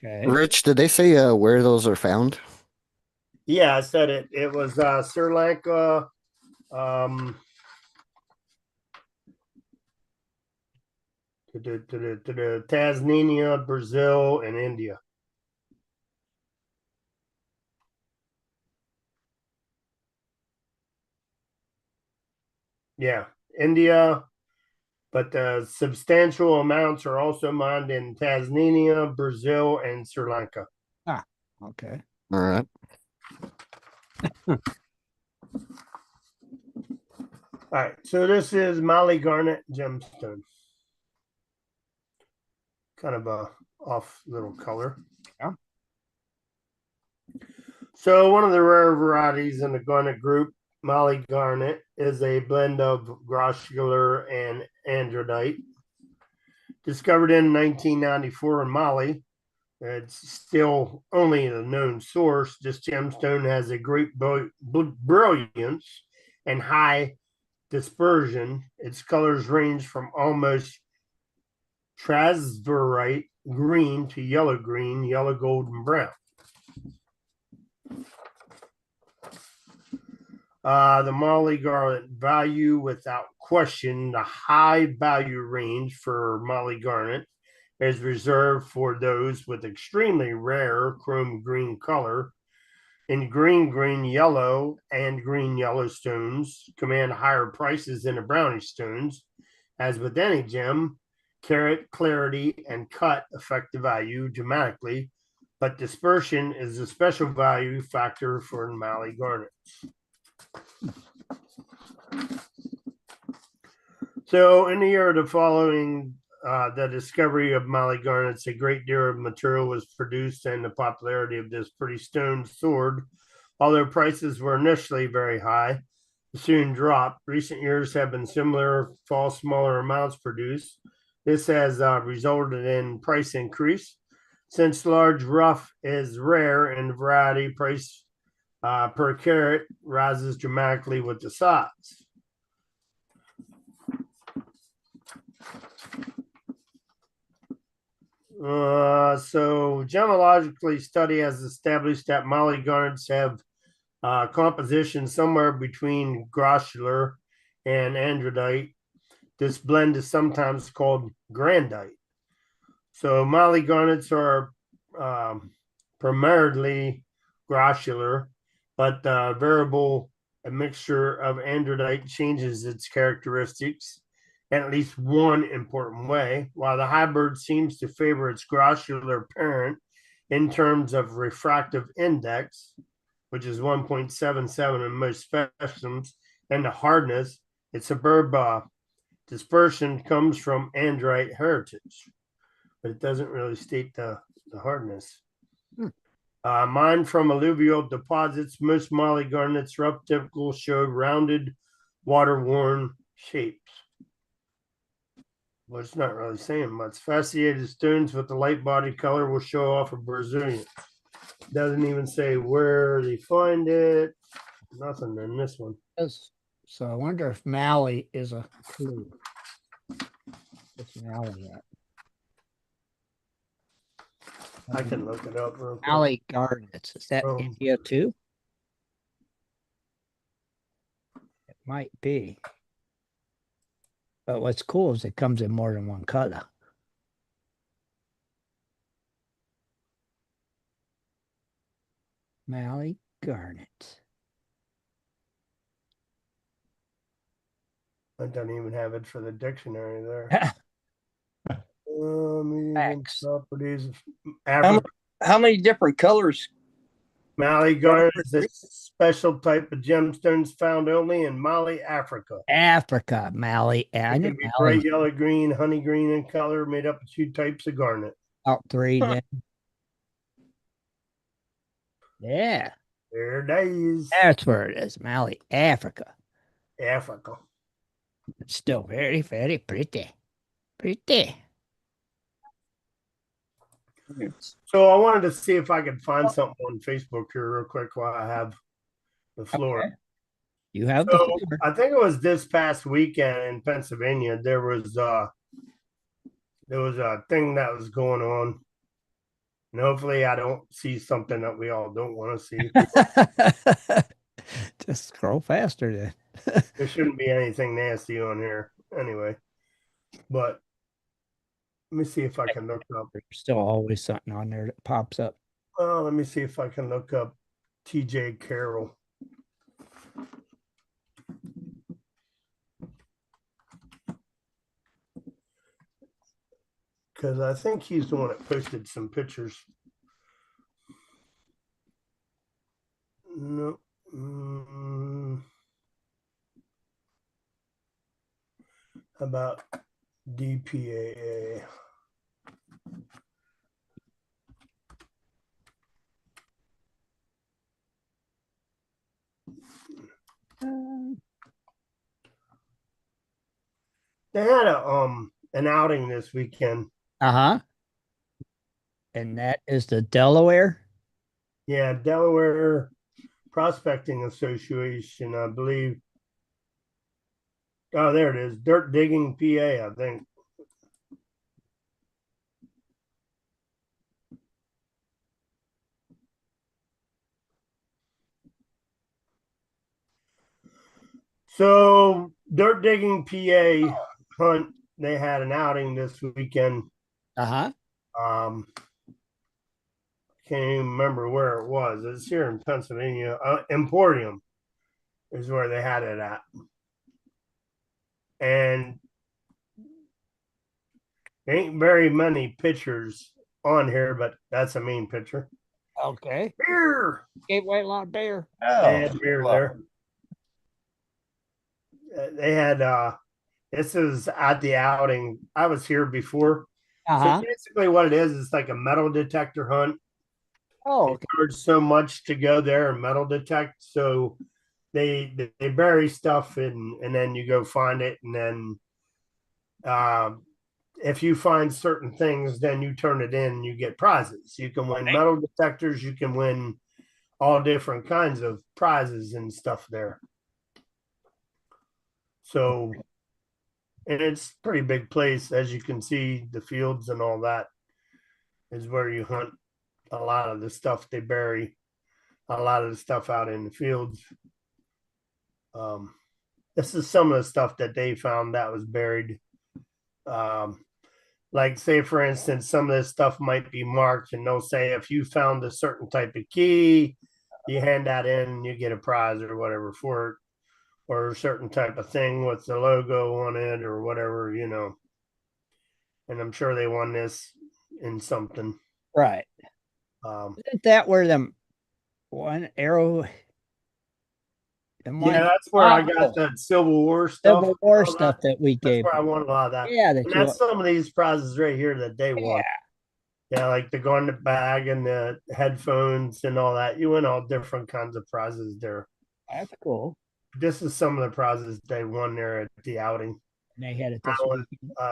Okay. Rich, did they say where those are found? Yeah, I said it. It was Sri Lanka, to the Tanzania, Brazil, and India. Yeah, India, but substantial amounts are also mined in Tanzania, Brazil, and Sri Lanka. Ah, okay. All right. All right, so this is Molly Garnet gemstone. Kind of a off little color. Yeah. So one of the rare varieties in the garnet group, Molly Garnet, is a blend of grossular and androdite. Discovered in 1994 in Mali, it's still only a known source. This gemstone has a great brilliance and high dispersion. Its colors range from almost transverite green to yellow green, yellow gold, and brown. The Molly Garnet value, without question, the high value range for Molly Garnet is reserved for those with extremely rare chrome green color. In green yellow, and green yellow stones command higher prices than the brownish stones. As with any gem, carat, clarity, and cut affect the value dramatically, but dispersion is a special value factor for Molly Garnets. So, in the year of the following the discovery of Molly Garnets, a great deal of material was produced, and the popularity of this pretty stone soared. Although prices were initially very high, soon dropped. Recent years have been similar, fall smaller amounts produced. This has resulted in price increase. Since large rough is rare and the variety price per carat rises dramatically with the size. So gemologically, study has established that Molly garnets have composition somewhere between grossular and andradite. This blend is sometimes called grandite. So Molly garnets are primarily grossular, but variable a mixture of andradite changes its characteristics in at least one important way. While the hybrid seems to favor its grossular parent in terms of refractive index, which is 1.77 in most specimens, and the hardness, its suburb dispersion comes from andrite heritage, but it doesn't really state the hardness. Mine from alluvial deposits, most Molly garnets, rough typical, showed rounded, water-worn shapes. Well, it's not really saying much. Fasciated stones with the light body color will show off a Brazilian. Doesn't even say where they find it. Nothing in this one. So I wonder if Mally is a clue. What's Mally at? I can look it up real quick. Mally garnets. Is that India too? It might be. But what's cool is it comes in more than one color. Mally garnet. I don't even have it for the dictionary there. Facts. Properties. How many different colors? Mally garnet is a special type of gemstones found only in Mali, Africa. Africa, Mally. It I knew can be Mally. bright yellow, green, honey green in color, made up of two types of garnet. Out three then. Yeah. There it is. That's where it is. Mally, Africa. Africa. It's still very, very pretty. Pretty. So I wanted to see if I could find something on Facebook here real quick while I have the floor. Okay. You have So the floor. I think it was this past weekend in Pennsylvania. There was a thing that was going on. And hopefully I don't see something that we all don't want to see. Just scroll faster then. There shouldn't be anything nasty on here anyway. But let me see if I can look up. There's still always something on there that pops up. Well, let me see if I can look up TJ Carroll. Because I think he's the one that posted some pictures. No. About DPAA. They had an outing this weekend. Uh-huh. And that is the Delaware? Yeah, Delaware Prospecting Association, I believe. Oh, there it is. Dirt Digging PA, I think. So Dirt Digging PA Hunt, they had an outing this weekend. Uh-huh. Can't even remember where it was. It's here in Pennsylvania. Emporium is where they had it at. And there ain't very many pictures on here, but that's a main picture. Okay. Beer. Gateway Lot Bear. They had beer there. They had this is at the outing. I was here before. Uh-huh. So basically what it is, it's like a metal detector hunt. Oh, They okay. charge so much to go there and metal detect. So they bury stuff and then you go find it and then if you find certain things, then you turn it in and you get prizes. You can win metal detectors, you can win all different kinds of prizes and stuff there. So, and it's a pretty big place, as you can see, the fields and all that is where you hunt a lot of the stuff they bury, a lot of the stuff out in the fields. This is some of the stuff that they found that was buried. Like, say, for instance, some of this stuff might be marked, and they'll say if you found a certain type of key, you hand that in and you get a prize or whatever for it, or a certain type of thing with the logo on it or whatever, you know. And I'm sure they won this in something. Right. Isn't that where them one arrow? Yeah, that's where I got that Civil War stuff. Civil War stuff that we That's gave. where I won a lot of that. Yeah, and that's some of these prizes right here that they won. Yeah, like the garnet bag and the headphones and all that. You win all different kinds of prizes there. That's cool. This is some of the prizes they won there at the outing. And they had it this week.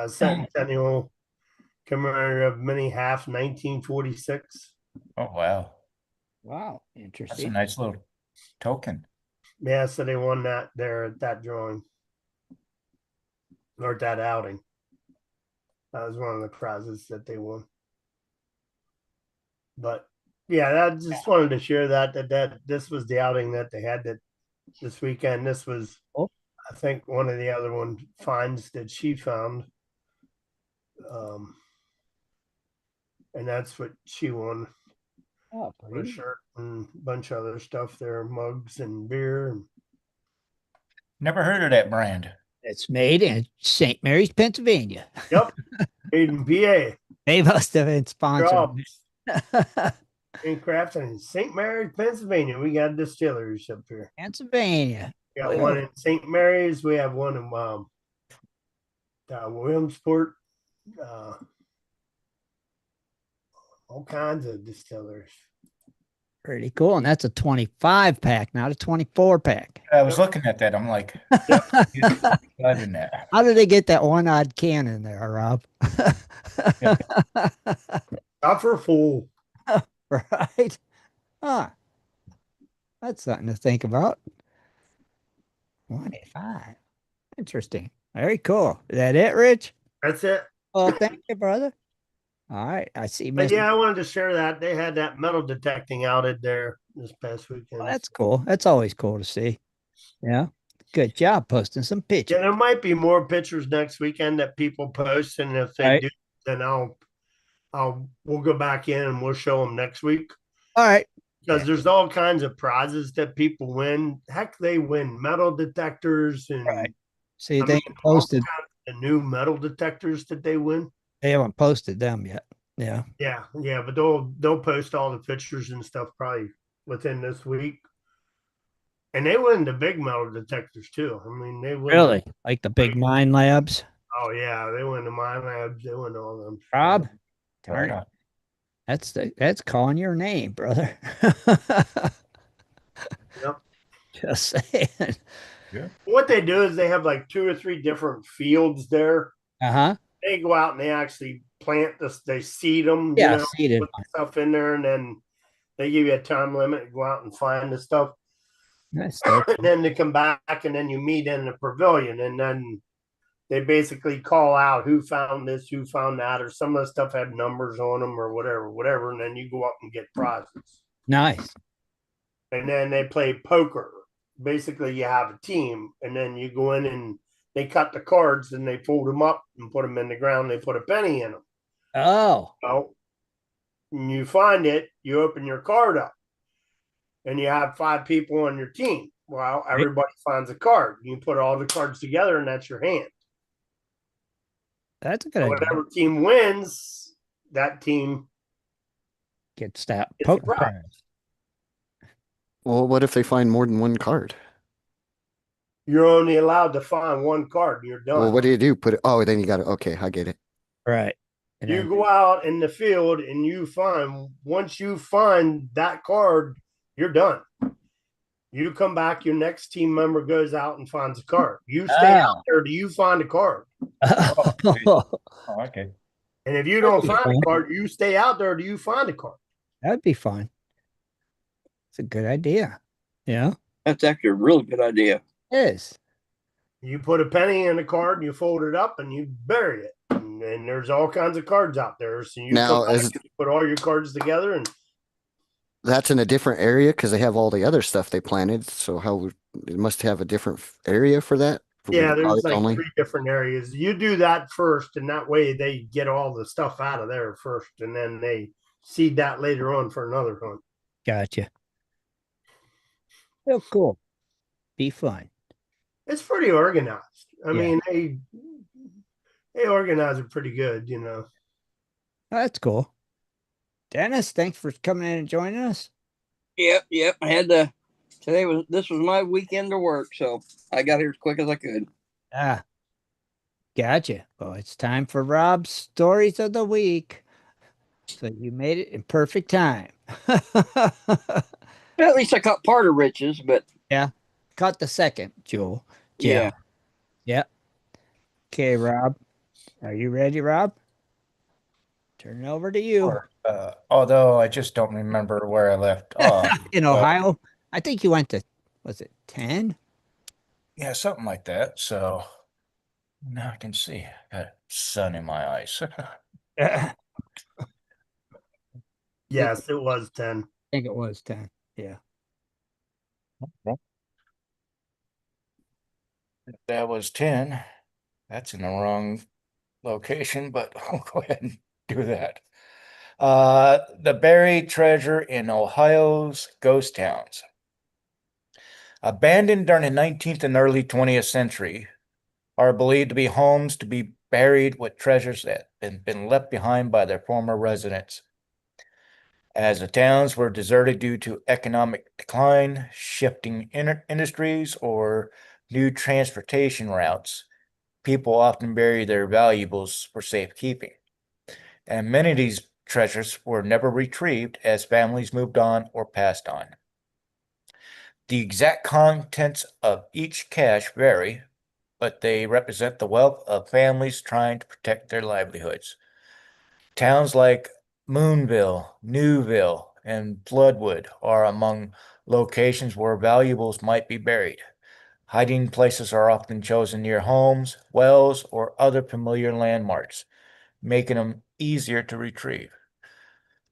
Centennial commemorative mini half 1946. Oh, wow. Wow. That's a Interesting. nice little token. Yeah, so they won that there at that drawing or that outing. That was one of the prizes that they won. But yeah, I just wanted to share that this was the outing that they had that this weekend. This was, I think, one of the other finds that she found. And that's what she won. Oh, for a shirt and a bunch of other stuff there, mugs and beer. Never heard of that brand. It's made in St. Mary's, Pennsylvania. Yep. Made in PA. They must have been sponsored. Handcrafted in St. Mary's, Pennsylvania. We got distilleries up here. Pennsylvania. We got one in St. Mary's. We have one in Williamsport. All kinds of distilleries. Pretty cool. And that's a 25 pack, not a 24 pack. I was looking at that. I'm like, how did they get that one odd can in there, Rob? Not for full. Right. Huh. That's something to think about. 25. Interesting. Very cool. Is that it, Rich? That's it. Well, thank you, brother. All right. I see. But yeah, I wanted to share that. They had that metal detecting outed there this past weekend. Well, that's cool. That's always cool to see. Yeah. Good job posting some pictures. Yeah, there might be more pictures next weekend that people post. And if they do, then we'll go back in and we'll show them next week. All right. Because there's all kinds of prizes that people win. Heck, they win metal detectors and see, they posted the new metal detectors that they win. They haven't posted them yet. Yeah. Yeah, but they'll post all the pictures and stuff probably within this week. And they win the big metal detectors too. I mean, they win really like the big mine labs. Oh yeah, they win the mine labs. They win all them. Rob, that's calling your name, brother. Yep. Just saying. Yeah. What they do is they have like 2 or 3 different fields there. They go out and they actually plant this. They seed them. Yeah, seeded. Put the stuff in there, and then they give you a time limit to go out and find the stuff. Nice. And then they come back, and then you meet in the pavilion, and then they basically call out who found this, who found that, or some of the stuff had numbers on them or whatever, and then you go up and get prizes. Nice. And then they play poker. Basically, you have a team, and then you go in and they cut the cards and they fold them up and put them in the ground. They put a penny in them. Oh. So when you find it, you open your card up, and you have 5 people on your team. Well, everybody finds a card. You put all the cards together, and that's your hand. That's a good idea. Whatever team wins, that team gets that poker prize. Well, what if they find more than one card? You're only allowed to find one card. And you're done. Well, what do you do? Put it. Oh, then you got to. Okay, I get it. Right. And you go out in the field and once you find that card, you're done. You come back, your next team member goes out and finds a card. You stay out there till you find a card. Oh, okay. And if you don't That'd be find fun. a card, you stay out there till you find a card. That'd be fun. It's a good idea. Yeah, That's actually a really good idea. it is. You put a penny in a card and you fold it up and you bury it. And there's all kinds of cards out there. So you Now, come back and put all your cards together and that's in a different area because they have all the other stuff they planted. So it must have a different area for that. For yeah, the there's cards like only. 3 different areas. You do that first, and that way they get all the stuff out of there first, and then they seed that later on for another hunt. Gotcha. Oh, cool. Be fun. It's pretty organized. I Yeah. mean, they organize it pretty good, you know. Oh, that's cool. Dennis, thanks for coming in and joining us. Yep. I had this was my weekend to work, so I got here as quick as I could. Ah, gotcha. Well, it's time for Rob's stories of the week. So you made it in perfect time. At least I caught part of Rich's, but Yeah. Caught the second, Jewel. yeah. Yep. Okay, Rob. Are you ready, Rob? Turn it over to you. Or, although I just don't remember where I left off. In but, Ohio, I think you went to, was it 10? yeah, something like that. So now I can see. Got sun in my eyes. I Yes, it was 10. think it was 10. Yeah. If that was 10, that's in the wrong location, but I'll go ahead and do that. The buried treasure in Ohio's ghost towns. Abandoned during the 19th and early 20th century, are believed to be homes to be buried with treasures that have been left behind by their former residents. As the towns were deserted due to economic decline, shifting industries, or new transportation routes, people often bury their valuables for safekeeping. And many of these treasures were never retrieved as families moved on or passed on. The exact contents of each cache vary, but they represent the wealth of families trying to protect their livelihoods. Towns like Moonville, Newville, and Floodwood are among locations where valuables might be buried. Hiding places are often chosen near homes, wells, or other familiar landmarks, making them easier to retrieve.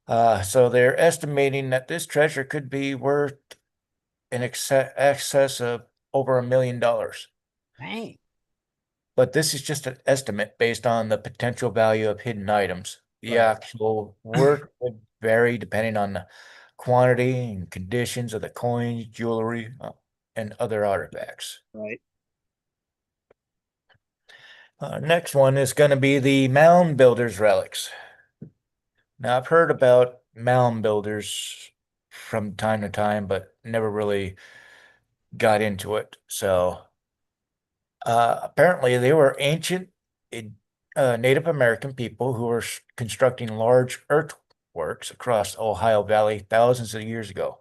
So they're estimating that this treasure could be worth in excess of over $1 million. Dang. But this is just an estimate based on the potential value of hidden items. The Right. actual worth would vary depending on the quantity and conditions of the coins, jewelry, and other artifacts. Right. Next one is going to be the mound builders relics. Now, I've heard about mound builders from time to time, but never really got into it. So apparently, they were ancient Native American people who were constructing large earthworks across the Ohio Valley thousands of years ago.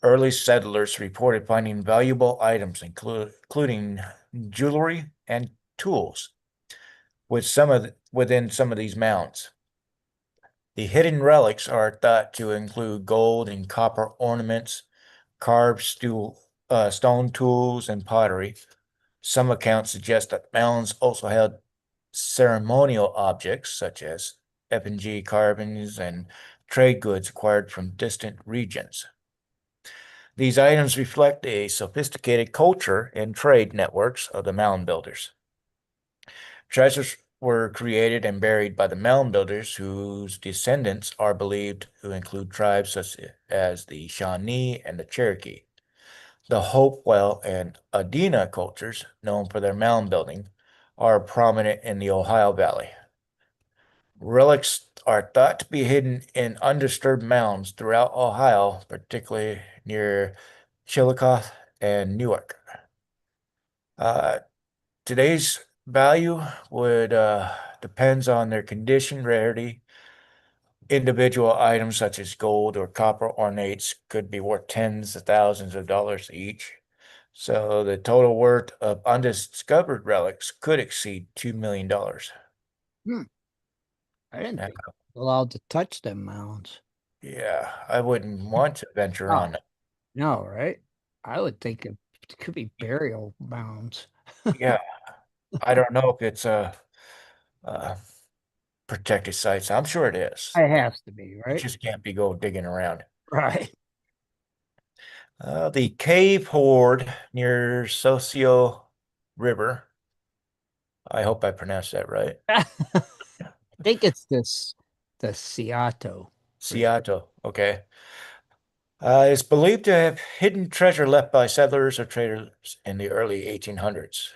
Early settlers reported finding valuable items, including jewelry and tools, within some of these mounds. The hidden relics are thought to include gold and copper ornaments, carved stone tools, and pottery. Some accounts suggest that mounds also held ceremonial objects such as effigy carvings and trade goods acquired from distant regions. These items reflect a sophisticated culture and trade networks of the mound builders. Treasures were created and buried by the mound builders, whose descendants are believed to include tribes such as the Shawnee and the Cherokee. The Hopewell and Adena cultures, known for their mound building, are prominent in the Ohio Valley. Relics are thought to be hidden in undisturbed mounds throughout Ohio, particularly near Chillicothe and Newark. Today's value would depends on their condition, rarity, individual items such as gold or copper ornates could be worth tens of thousands of dollars each. So the total worth of undiscovered relics could exceed $2 million. I didn't Now, think I was allowed to touch them mounds. yeah, I wouldn't want to venture Oh. on it. No, right? I would think it could be burial mounds. Yeah, I don't know if it's a protected site. I'm sure it is. It has to be, You right? just can't be go digging around. Right. The cave hoard near Socio River. I hope I pronounced that right. I think it's the Seattle. Seattle, okay. Is believed to have hidden treasure left by settlers or traders in the early 1800s.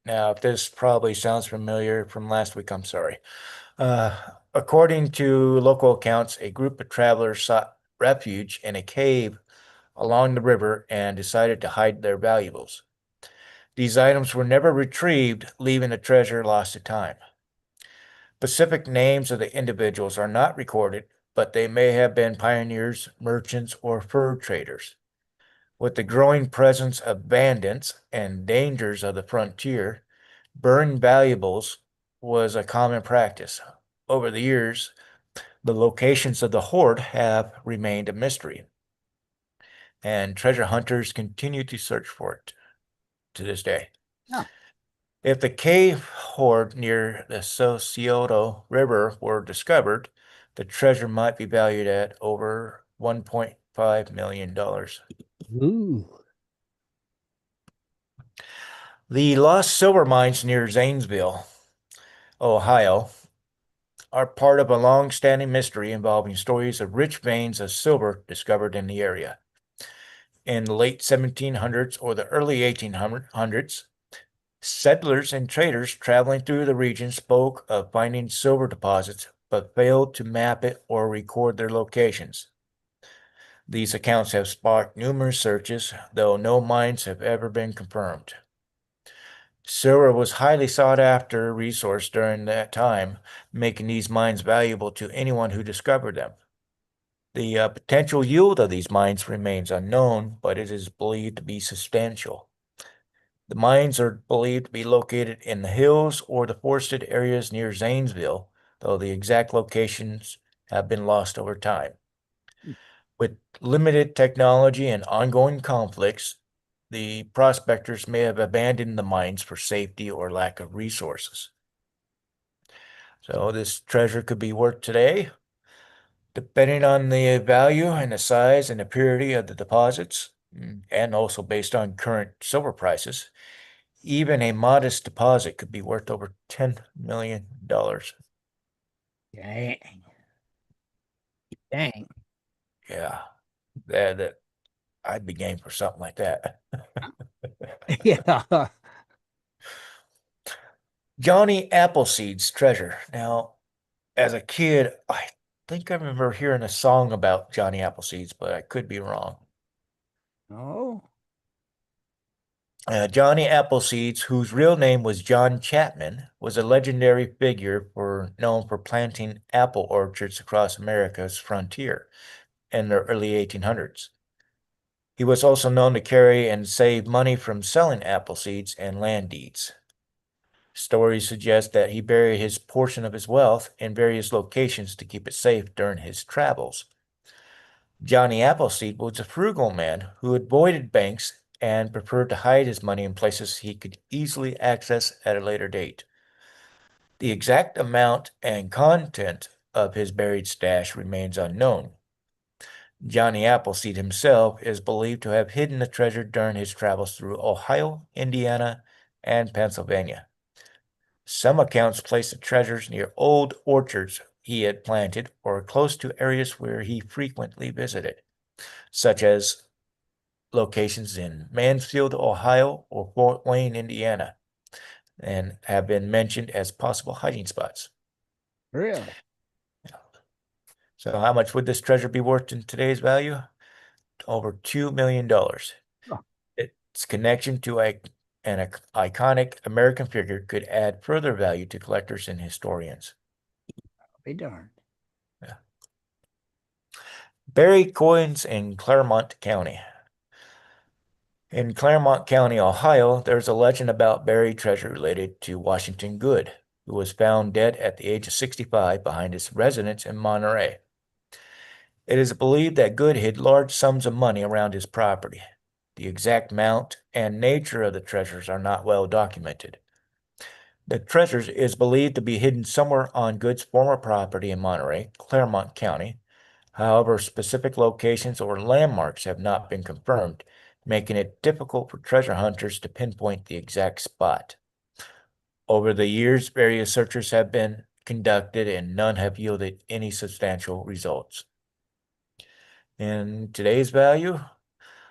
Now, if this probably sounds familiar from last week, I'm sorry. According to local accounts, a group of travelers sought refuge in a cave along the river and decided to hide their valuables. These items were never retrieved, leaving the treasure lost to time. Specific names of the individuals are not recorded, but they may have been pioneers, merchants, or fur traders. With the growing presence of bandits and dangers of the frontier, burning valuables was a common practice. Over the years, the locations of the hoard have remained a mystery, and treasure hunters continue to search for it to this day. Yeah. If the cave hoard near the Sosioto River were discovered, the treasure might be valued at over $1.5 million. Ooh. The lost silver mines near Zanesville, Ohio, are part of a long-standing mystery involving stories of rich veins of silver discovered in the area. In the late 1700s or the early 1800s, settlers and traders traveling through the region spoke of finding silver deposits, but failed to map it or record their locations. These accounts have sparked numerous searches, though no mines have ever been confirmed. Silver was highly sought after resource during that time, making these mines valuable to anyone who discovered them. The potential yield of these mines remains unknown, but it is believed to be substantial. The mines are believed to be located in the hills or the forested areas near Zanesville, though the exact locations have been lost over time. With limited technology and ongoing conflicts, the prospectors may have abandoned the mines for safety or lack of resources. So this treasure could be worth today, depending on the value and the size and the purity of the deposits, and also based on current silver prices. Even a modest deposit could be worth over $10 million. Dang. Dang. Yeah, that I'd be game for something like that. Yeah. Johnny Appleseed's treasure. Now, as a kid, I think I remember hearing a song about Johnny Appleseeds, but I could be wrong. Oh. Johnny Appleseeds, whose real name was John Chapman, was a legendary figure known for planting apple orchards across America's frontier in the early 1800s. He was also known to carry and save money from selling apple seeds and land deeds. Stories suggest that he buried his portion of his wealth in various locations to keep it safe during his travels. Johnny Appleseed was a frugal man who avoided banks and preferred to hide his money in places he could easily access at a later date. The exact amount and content of his buried stash remains unknown. Johnny Appleseed himself is believed to have hidden the treasure during his travels through Ohio, Indiana, and Pennsylvania. Some accounts place the treasures near old orchards he had planted or close to areas where he frequently visited, such as locations in Mansfield, Ohio, or Fort Wayne, Indiana, and have been mentioned as possible hiding spots. Really? So, how much would this treasure be worth in today's value? Over $2 million. Oh. Its connection to an iconic American figure could add further value to collectors and historians. I'll be darned. Yeah. Buried coins in Claremont County. In Claremont County, Ohio, there's a legend about buried treasure related to Washington Good, who was found dead at the age of 65 behind his residence in Monterey. It is believed that Good hid large sums of money around his property. The exact amount and nature of the treasures are not well documented. The treasures is believed to be hidden somewhere on Good's former property in Monterey, Claremont County. However, specific locations or landmarks have not been confirmed, making it difficult for treasure hunters to pinpoint the exact spot. Over the years, various searches have been conducted and none have yielded any substantial results. In today's value,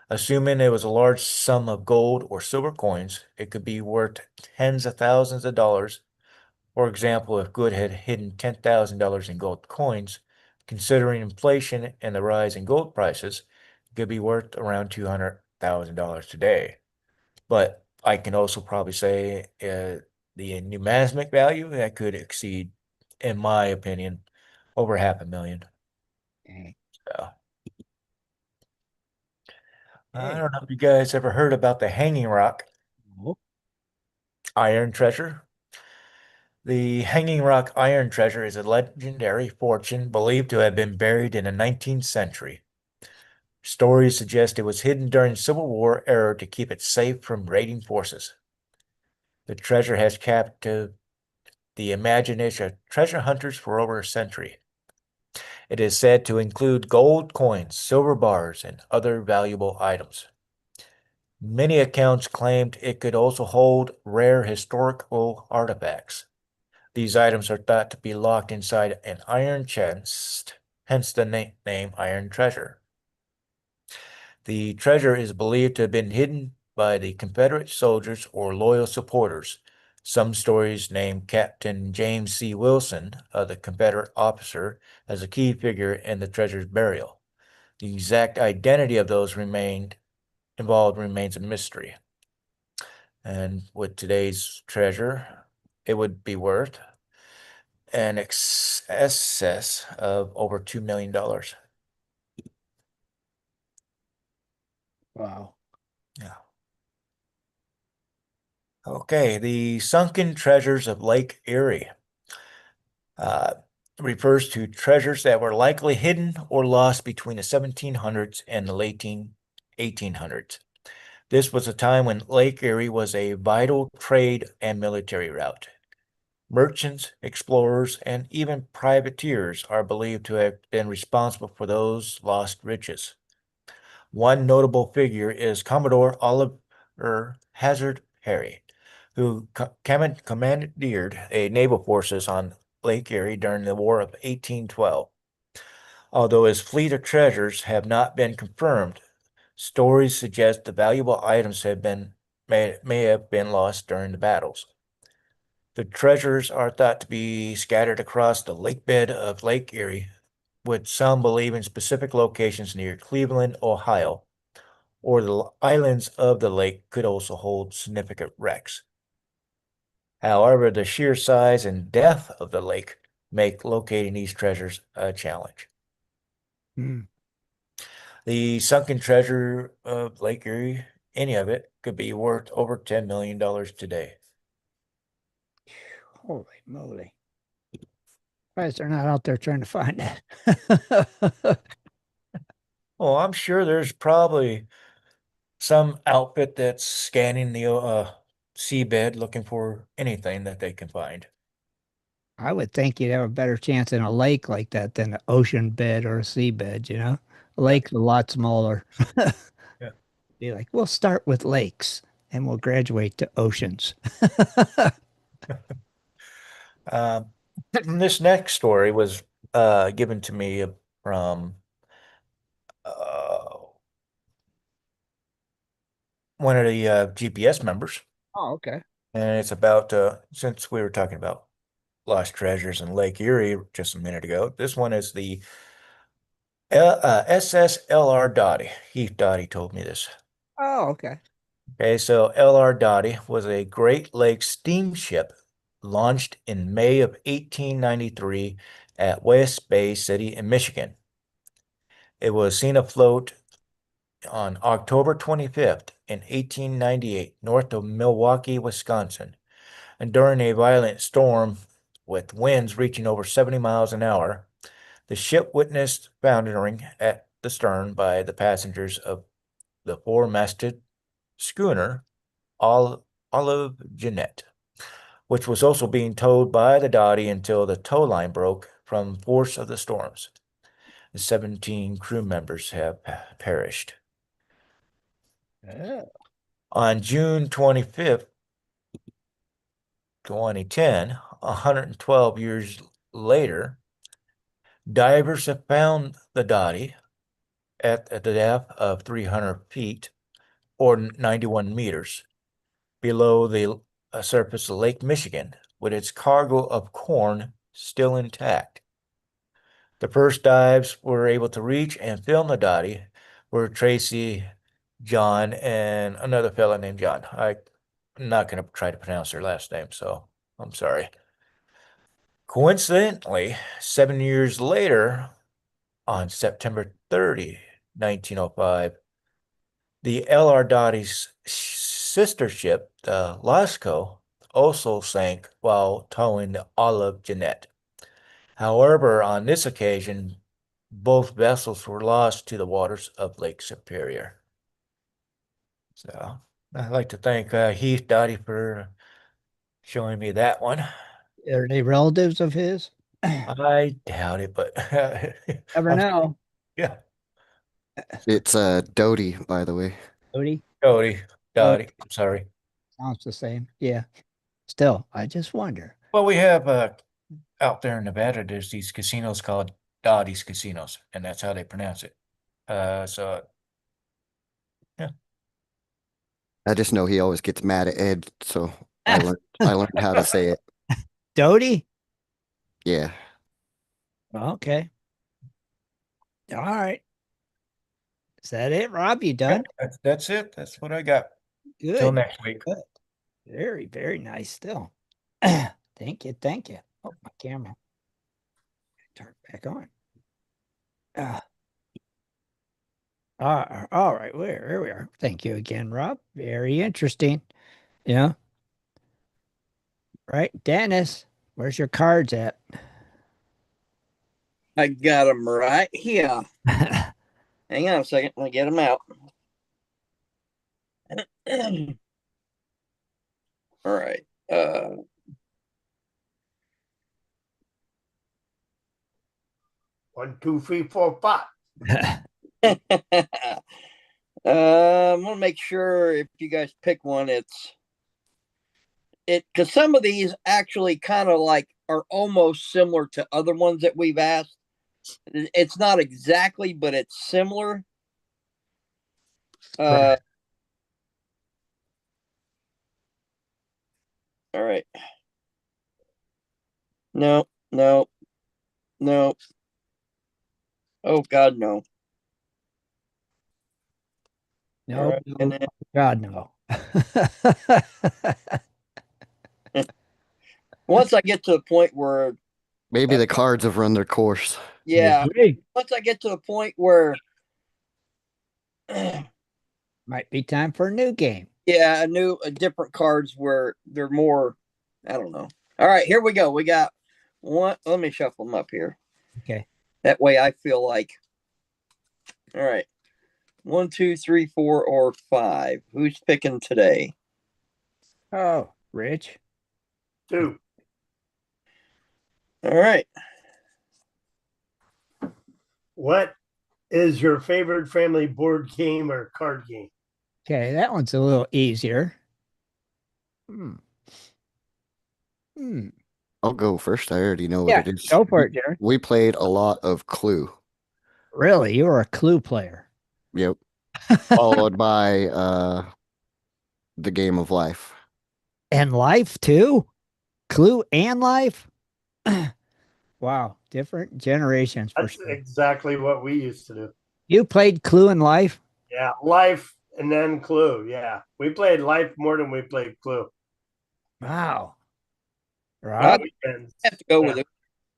assuming it was a large sum of gold or silver coins, it could be worth tens of thousands of dollars. For example, if Good had hidden $10,000 in gold coins, considering inflation and the rise in gold prices, it could be worth around $200,000 today. But I can also probably say the numismatic value that could exceed, in my opinion, over $500,000. Dang. So, I Hey. don't know if you guys ever heard about the Hanging Rock Oh, iron treasure. The Hanging Rock iron treasure is a legendary fortune believed to have been buried in the 19th century. Stories suggest it was hidden during Civil War era to keep it safe from raiding forces. The treasure has captured the imagination of treasure hunters for over a century. It is said to include gold coins, silver bars, and other valuable items. Many accounts claimed it could also hold rare historical artifacts. These items are thought to be locked inside an iron chest, hence the name Iron Treasure. The treasure is believed to have been hidden by the Confederate soldiers or loyal supporters. Some stories name Captain James C. Wilson, the Confederate officer, as a key figure in the treasure's burial. The exact identity of those involved remains a mystery. And with today's treasure, it would be worth an excess of over $2 million. wow. Yeah. Okay, the sunken treasures of Lake Erie uh, refers to treasures that were likely hidden or lost between the 1700s and the late 1800s. This was a time when Lake Erie was a vital trade and military route. Merchants, explorers, and even privateers are believed to have been responsible for those lost riches. One notable figure is Commodore Oliver Hazard Perry, who commandeered a naval forces on Lake Erie during the War of 1812. Although his fleet of treasures have not been confirmed, stories suggest the valuable items may have been lost during the battles. The treasures are thought to be scattered across the lake bed of Lake Erie, with some believing specific locations near Cleveland, Ohio, or the islands of the lake could also hold significant wrecks. However, the sheer size and depth of the lake make locating these treasures a challenge. Hmm. The sunken treasure of Lake Erie, any of it, could be worth over $10 million today. Holy moly. Why is they're not out there trying to find it? Oh, I'm sure there's probably some outfit that's scanning the seabed looking for anything that they can find. I would think you'd have a better chance in a lake like that than an ocean bed or a seabed, you know? A Yeah. lake's a lot smaller. Yeah. Be like, we'll start with lakes and we'll graduate to oceans. Um, this next story was given to me from uh, one of the GPS members, Oh, okay. and it's about since we were talking about lost treasures in Lake Erie just a minute ago. This one is the SSLR Dottie. Heath Dottie told me this. Oh, okay. Okay, so LR Dottie was a Great Lakes steamship launched in May of 1893 at West Bay City in Michigan. It was seen afloat on October 25th in 1898, north of Milwaukee, Wisconsin. And during a violent storm with winds reaching over 70 miles an hour, the ship witnessed foundering at the stern by the passengers of the four-masted schooner Olive Jeanette, which was also being towed by the Dottie until the tow line broke from force of the storms. The 17 crew members have perished. Oh. On June 25th, 2010, 112 years later, divers have found the Dottie at the depth of 300 feet or 91 meters below the surface of Lake Michigan with its cargo of corn still intact. The first dives were able to reach and film the Dottie were Tracy, John, and another fellow named John. I'm not going to try to pronounce their last name, so I'm sorry. Coincidentally, 7 years later, on September 30, 1905, the L.R. Dottie's sister ship, the Lasco, also sank while towing the Olive Jeanette. However, on this occasion, both vessels were lost to the waters of Lake Superior. So I'd like to thank Heath Dottie for showing me that one. Are they relatives of his? I doubt it, but Never know. yeah, It's Doty, by the way. Cody Dottie, I'm sorry. sounds the same. Yeah. Still, I just wonder. Well, we have out there in Nevada, there's these casinos called Dottie's casinos, and that's how they pronounce it. So yeah. I just know he always gets mad at Ed, so I learned how to say it. Doty? Yeah. Okay. All right. Is that it, Rob? You done? That's it. That's what I got. Good. Till next week. Good. Very, very nice still. Thank you. Thank you. Oh, my camera. Turn it back on. All right. Here we are. Thank you again, Rob. Very interesting. Yeah. Right. Dennis, where's your cards at? I got them right here. Hang on a second. Let me get them out. All right. 1, 2, 3, 4, 5. I'm gonna make sure if you guys pick one, it's because some of these actually kind of like are almost similar to other ones that we've asked. It's not exactly, but it's similar. Right. All right. No, no, no. Oh God, no. No, right, no, and then, God, no. once I get to the point where, Maybe the cards have run their course. yeah, Agree. once I get to the point where, Might be time for a new game. yeah, different cards where they're more, I don't know. All right, here we go. We got one. Let me shuffle them up here. Okay. That way I feel like, all right, 1, 2, 3, 4, or 5. Who's picking today? Oh, Rich. 2. All right. What is your favorite family board game or card game? Okay, that one's a little easier. Hmm. Hmm. I'll go first. I already know what Yeah, it is. go for it, Jared. We played a lot of Clue. Really? You were a Clue player. Yep. Followed by the Game of Life. And Life too? Clue and Life? Wow, different generations for That's sure. exactly what we used to do. You played Clue and Life? Yeah, Life and then Clue. Yeah, we played Life more than we played Clue. Wow. I Rob? Weekends. have to go Yeah. with it.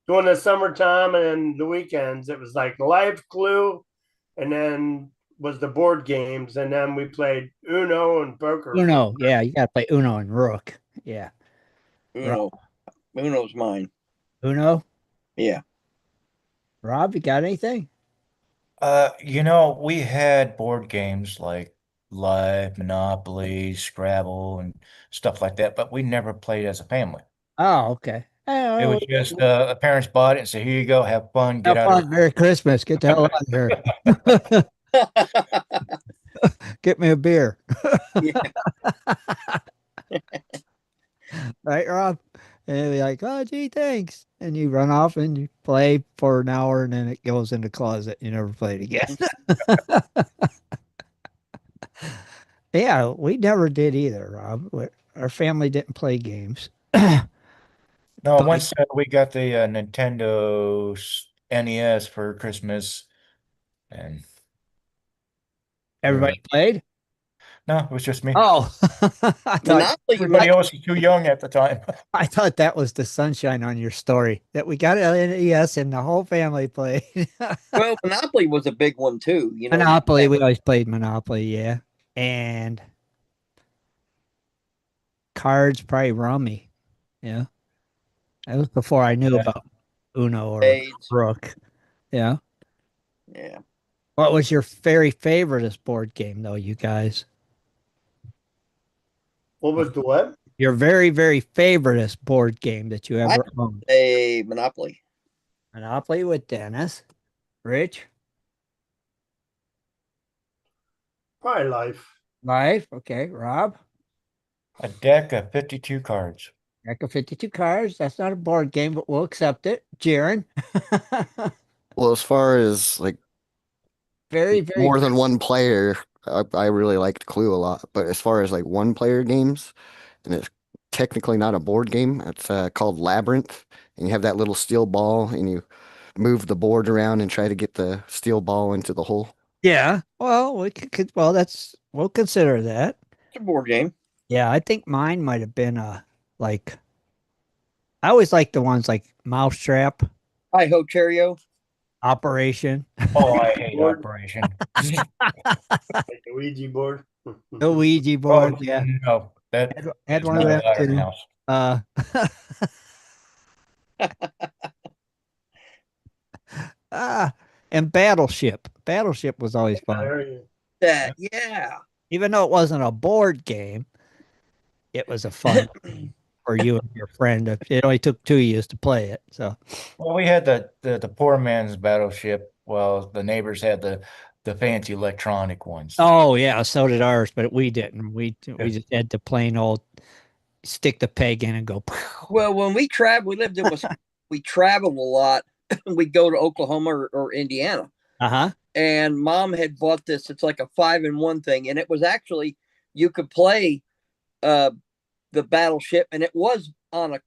During the summertime and the weekends, it was like Life, Clue, and then was the board games, and then we played Uno and poker. Uno. Yeah, you got to play Uno and Rook. Yeah. Uno. Uno's mine. Uno. Yeah. Rob, you got anything? We had board games like Live, Monopoly, Scrabble, and stuff like that, but we never played as a family. Oh, okay. It was just the parents bought it and said, "Here you go, have fun, get Have out of fun. Merry Christmas. Get the hell out of here. Get me a beer. Yeah. Right, Rob? And they'll be like, oh, gee, thanks. And you run off and you play for an hour and then it goes in the closet. You never play it again. Yeah, we never did either, Rob. Our family didn't play games. No, But once we got the Nintendo NES for Christmas, and everybody played? no, it was just me. Oh, I thought Monopoly, Everybody else was too young at the time. I thought that was the sunshine on your story that we got an NES and the whole family played. well, Monopoly was a big one too. Monopoly, we always played Monopoly, yeah. And cards, probably Rummy. Yeah. That was before I knew Yeah. about Uno or Spades. Rook. Yeah. Yeah. What was your very favoriteest board game, though, you guys? What was the what? Your very, very favoriteest board game that you ever owned? A Monopoly. Monopoly with Dennis. Rich? Probably Life. Life. Okay. Rob? A deck of 52 cards. Deck of 52 cards. That's not a board game, but we'll accept it. Jaren? Well, as far as like Very, very. more than one player, I really liked Clue a lot. But as far as like one player games, and it's technically not a board game, it's called Labyrinth. And you have that little steel ball and you move the board around and try to get the steel ball into the hole. Yeah. Well, well, we'll consider that. It's a board game. Yeah, I think mine might have been like I always like the ones like Mousetrap, Hi ho Cheerio. Operation, Oh, I hate Board. Operation. Like the Ouija board. the Ouija Oh, board. Yeah, no, that had is one of not them allowed in the too. house. Ah, and Battleship. Battleship was always fun, There you That yeah. even though it wasn't a board game. It was a fun for you and your friend. It only took two years to play it. So, Well, we had the poor man's battleship. Well, the neighbors had the fancy electronic ones. oh yeah, so did ours, but we didn't. We just had the plain old stick the peg in and go. Well, when we lived in Wisconsin. We traveled a lot. We'd go to Oklahoma or Indiana. Uh-huh. And mom had bought this. It's like a 5-in-1 thing. And it was actually, you could play the battleship, and it was on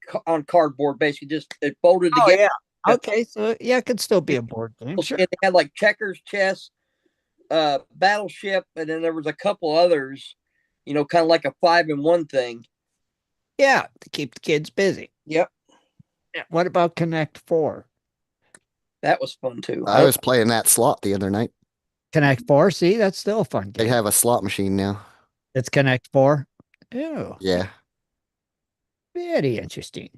cardboard, basically just it folded Oh together. yeah. Okay, so yeah, it could still be a board game. Sure. And it had like checkers, chess, battleship, and then there was a couple others, kind of like a 5-in-1 thing. Yeah, to keep the kids busy. Yep. Yeah. What about Connect 4? That was fun too. I was playing that slot the other night. Connect 4, see, that's still a fun They game. have a slot machine now. It's Connect 4. Oh, Yeah. very interesting.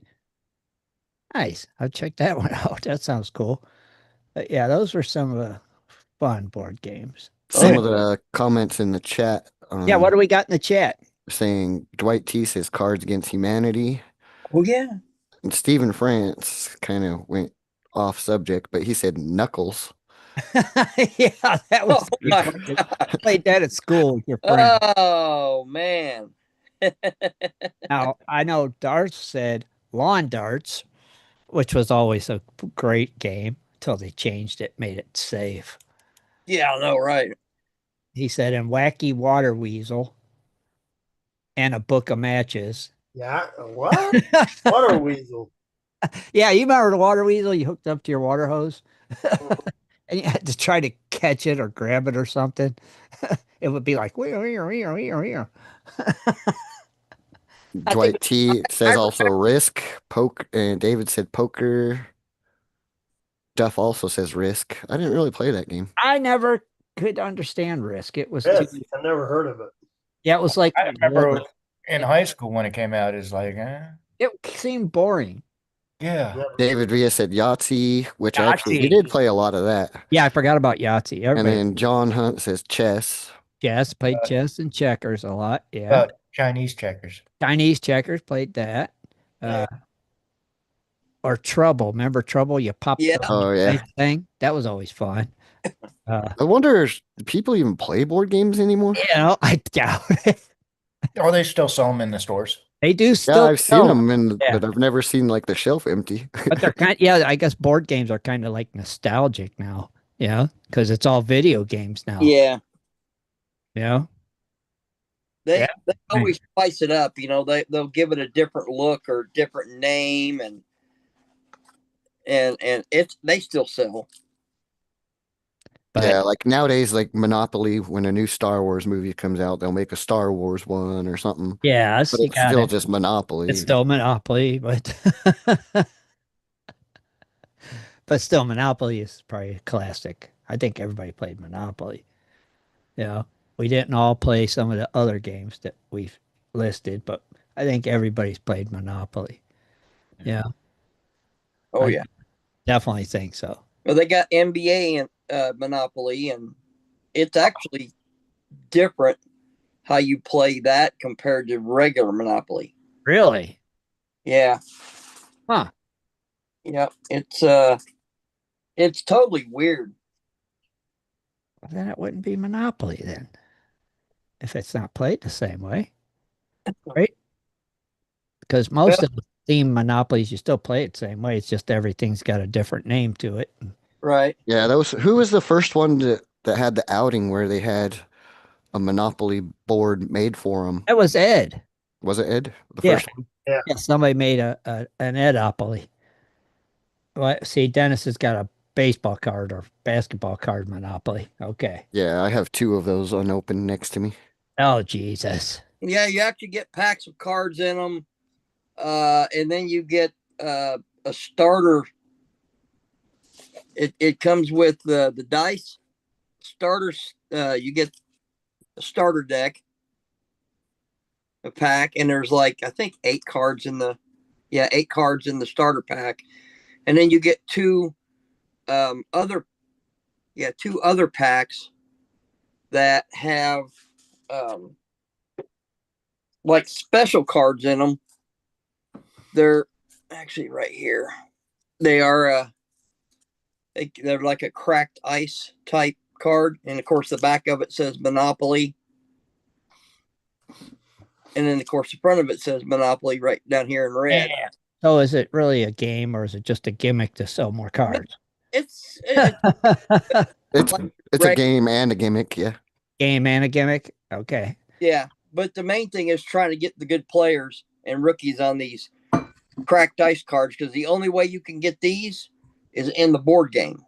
Nice. I'll check that one out. That sounds cool. But yeah, those were some of the fun board games. Some of the comments in the chat Yeah, what do we got in the chat? saying Dwight T says Cards Against Humanity. Oh yeah. And Stephen France kind of went off subject, but he said Knuckles. Yeah, that was Oh my I played that at school with your friend. Oh man. Now I know Darts said lawn darts, which was always a great game until they changed it, made it safe. Yeah, I know, right? He said, and wacky water weasel and a book of matches. Yeah. What? Water weasel. Yeah, you remember the water weasel you hooked up to your water hose? And you had to try to catch it or grab it or something. It would be like, wee. Dwight T says also Risk. Poke, and David said Poker. Duff also says Risk. I didn't really play that game. I never could understand Risk. It was Yes, too. I never heard of it. Yeah, it was like I remember in high school when it came out, it's like, it seemed boring. yeah. Never. David Villa said Yahtzee, which actually he Yahtzee. did play a lot of that. Yeah, I forgot about Yahtzee. And Everybody then John Hunt says chess. played Uh, chess and checkers a lot. Yeah, Chinese checkers. Chinese checkers played that. Uh, or Trouble. Remember Trouble? You popped Yeah. the Oh yeah. thing. That was always fun. I wonder if people even play board games anymore. I doubt it. Oh, they still sell them in the stores. They do Yeah, still I've seen sell them, Yeah. but I've never seen like the shelf empty. but they're I guess board games are kind of like nostalgic now. Yeah, because it's all video games now. Yeah. Yeah. They Yeah. they always spice it up, they'll give it a different look or different name and it's they still sell. But Yeah, like nowadays, like Monopoly, when a new Star Wars movie comes out, they'll make a Star Wars one or something. yes, But you it's got still it. just Monopoly. It's still Monopoly, but but still Monopoly is probably a classic. I think everybody played Monopoly. We didn't all play some of the other games that we've listed, but I think everybody's played Monopoly. Yeah, Oh I yeah. definitely think so. Well, they got NBA and Monopoly, and it's actually different how you play that compared to regular Monopoly. Really? Yeah. Huh. Yeah. It's totally weird. Well, then it wouldn't be Monopoly then, if it's not played the same way, right? Because most Well, of the theme Monopolies, you still play it the same way. It's just everything's got a different name to it. right. Yeah, that was who was the first one that had the outing where they had a Monopoly board made for them? That was Ed. Was it Ed? The Yeah. first one? Yeah. Yeah, somebody made an Edopoly. Well, see, Dennis has got a baseball card or basketball card Monopoly. Okay. Yeah, I have two of those unopened next to me. Oh, Jesus. Yeah, you actually get packs of cards in them, and then you get a starter. It comes with the dice starters. You get a starter deck, a pack, and there's like I think 8 cards in the 8 cards in the starter pack, and then you get two other packs that have um, like special cards in them. They're actually right here. They are they're like a cracked ice type card, and of course the back of it says Monopoly, and then of course the front of it says Monopoly right down here in red. Yeah. So is it really a game or is it just a gimmick to sell more cards? It's It's like it's a reg- game and a gimmick, yeah. Game and a gimmick? Okay. yeah, but the main thing is trying to get the good players and rookies on these cracked ice cards because the only way you can get these is in the board game.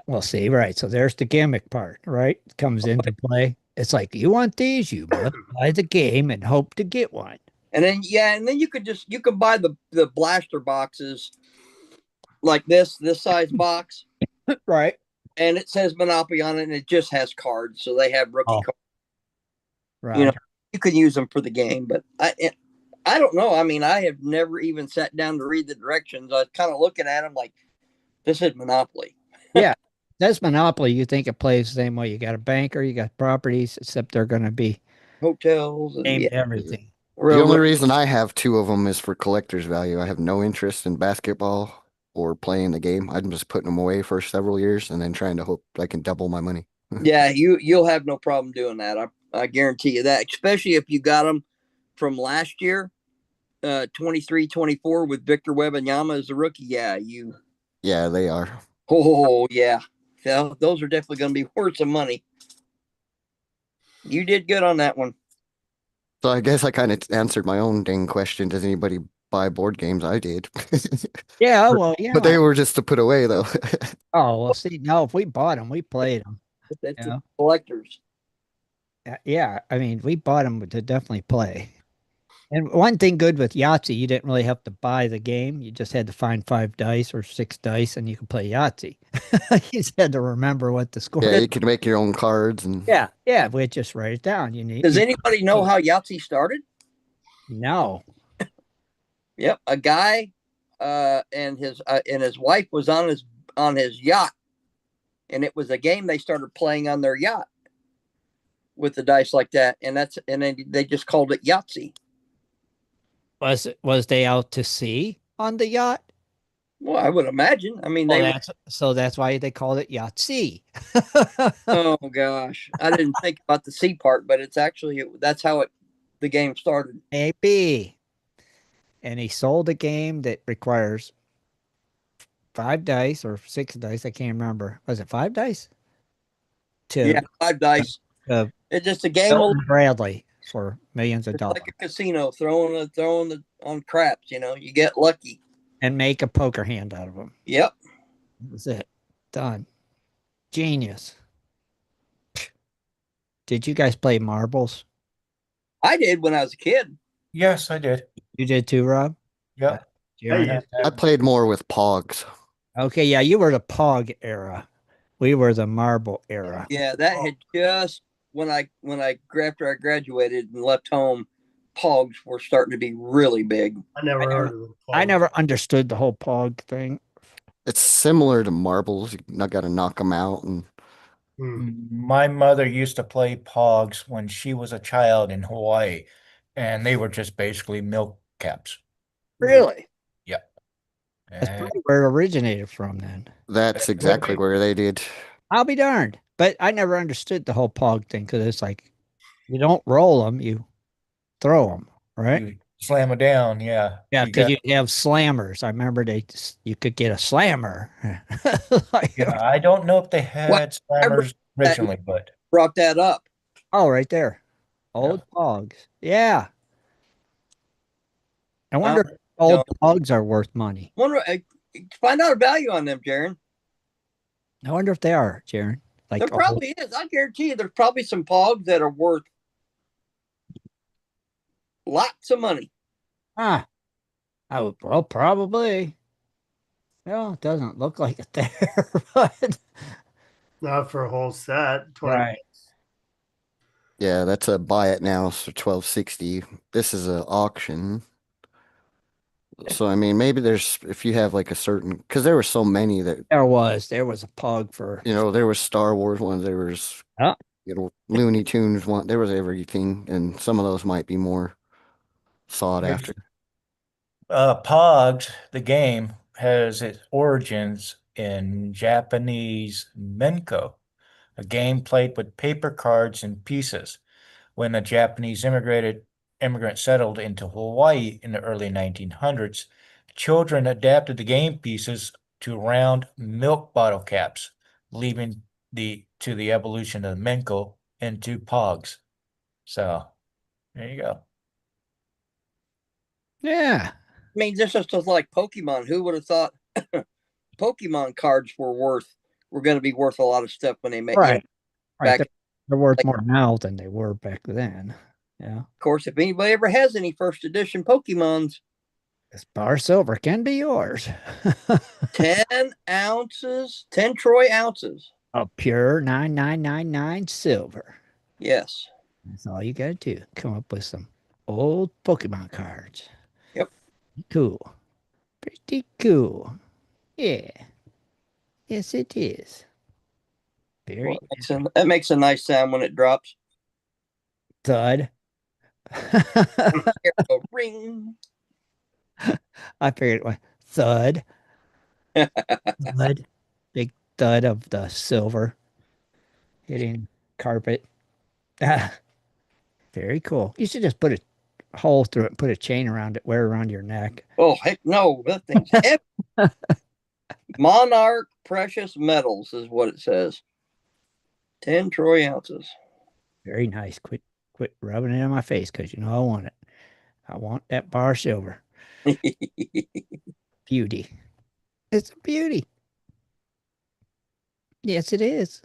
We'll see. Right. So there's the gimmick part, right? Comes into play. It's like, you want these? You must buy the game and hope to get one. And then you can buy the blaster boxes like this size box, Right. and it says Monopoly on it, and it just has cards, so they have rookie cards. Right. You can use them for the game, but I don't know. I mean, I have never even sat down to read the directions. I was kind of looking at them like, this is Monopoly. Yeah. That's Monopoly. You think it plays the same way. You got a banker, you got properties, except they're going to be Hotels and named everything. The only reason I have two of them is for collector's value. I have no interest in basketball or playing the game. I'm just putting them away for several years and then trying to hope I can double my money. Yeah, you'll have no problem doing that. I guarantee you that, especially if you got them from last year, 23-24 with Victor Wembanyama as a rookie. Yeah, Yeah, they are. oh yeah. So those are definitely going to be worth some money. You did good on that one. So I guess I kind of answered my own dang question. Does anybody buy board games? I did. Yeah. Well, yeah. But they were just to put away though. Oh, well, see, no, if we bought them, we played them. That's Yeah. collectors. Yeah. I mean, we bought them to definitely play. And one thing good with Yahtzee, you didn't really have to buy the game. You just had to find 5 dice or 6 dice and you could play Yahtzee. You just had to remember what the score Yeah, is. you can make your own cards and Yeah, we just write it down. Does anybody know how Yahtzee started? No. Yep, a guy and his wife was on his yacht, and it was a game they started playing on their yacht with the dice like that, and then they just called it Yahtzee. Was they out to sea on the yacht? Well, I would imagine. I mean, That's why they called it Yahtzee. Oh gosh, I didn't think about the C part, but it's actually that's how the game started. Maybe. And he sold a game that requires 5 dice or 6 dice. I can't remember. Was it 5 dice? Yeah, To 5 dice. uh, It's just a game Milton Bradley for millions of it's dollars like a casino throwing on craps. You get lucky. and make a poker hand out of them. Yep. That was it. Done. Genius. Did you guys play marbles? I did when I was a kid. Yes, I did. You did too, Rob? Yep. Jaron? I played more with Pogs. Okay, yeah, you were the Pog era. We were the marble era. Yeah, that had just when I after I graduated and left home, Pogs were starting to be really big. I never heard of it. I never understood the whole Pog thing. It's similar to marbles. You not got to knock them out, and My mother used to play Pogs when she was a child in Hawaii, and they were just basically milk caps. Really? Yeah. That's And probably where it originated from then. that's exactly where they did. I'll be darned. But I never understood the whole Pog thing because it's like you don't roll them, you throw them, right? you slam it down, yeah. Yeah, You because got, you have slammers. I remember you could get a slammer. yeah, I don't know if they Well, had I slammers originally, but brought that up. Oh, right there. yeah. Old Pogs. Yeah. I Uh, wonder if old Pogs are worth money. Find out a value on them, Jaron. I wonder if they are, Jaron. Like There probably is. I guarantee you, there's probably some Pogs that are worth lots of money. Well, probably. Well, it doesn't look like it there, but Not for a whole set. 20. right. Yeah, that's a buy it now for 1260. This is an auction. So I mean, maybe there's if you have like a certain because there were so many that There was a Pog for there was Star Wars ones, there was Oh. Looney Tunes one, there was everything, and some of those might be more sought after. Pogs, the game, has its origins in Japanese Menko, a game played with paper cards and pieces. When a Japanese immigrant settled into Hawaii in the early 1900s, children adapted the game pieces to round milk bottle caps, leading to the evolution of Menko into Pogs. So there you go. Yeah. I mean, this is just like Pokemon. Who would have thought Pokemon cards were going to be worth a lot of stuff when they made Right. back. They're worth more now than they were back then. Yeah. Of course, if anybody ever has any first edition Pokemons, This bar silver can be yours. 10 ounces, 10 troy ounces. A pure 9999 silver. Yes. That's all you gotta do. Come up with some old Pokemon cards. Yep. Cool. Pretty cool. Yeah. Yes, it is. Very That makes a nice sound when it drops. thud. Ring. I figured it was thud. Thud. Big thud of the silver hitting carpet. Very cool. You should just put a hole through it and put a chain around it, wear it around your neck. Oh, heck no. That thing's heavy. Monarch Precious Metals is what it says. 10 troy ounces. Very nice. Quit rubbing it in my face because you know I want it. I want that bar silver. Beauty. It's a beauty. Yes, it is.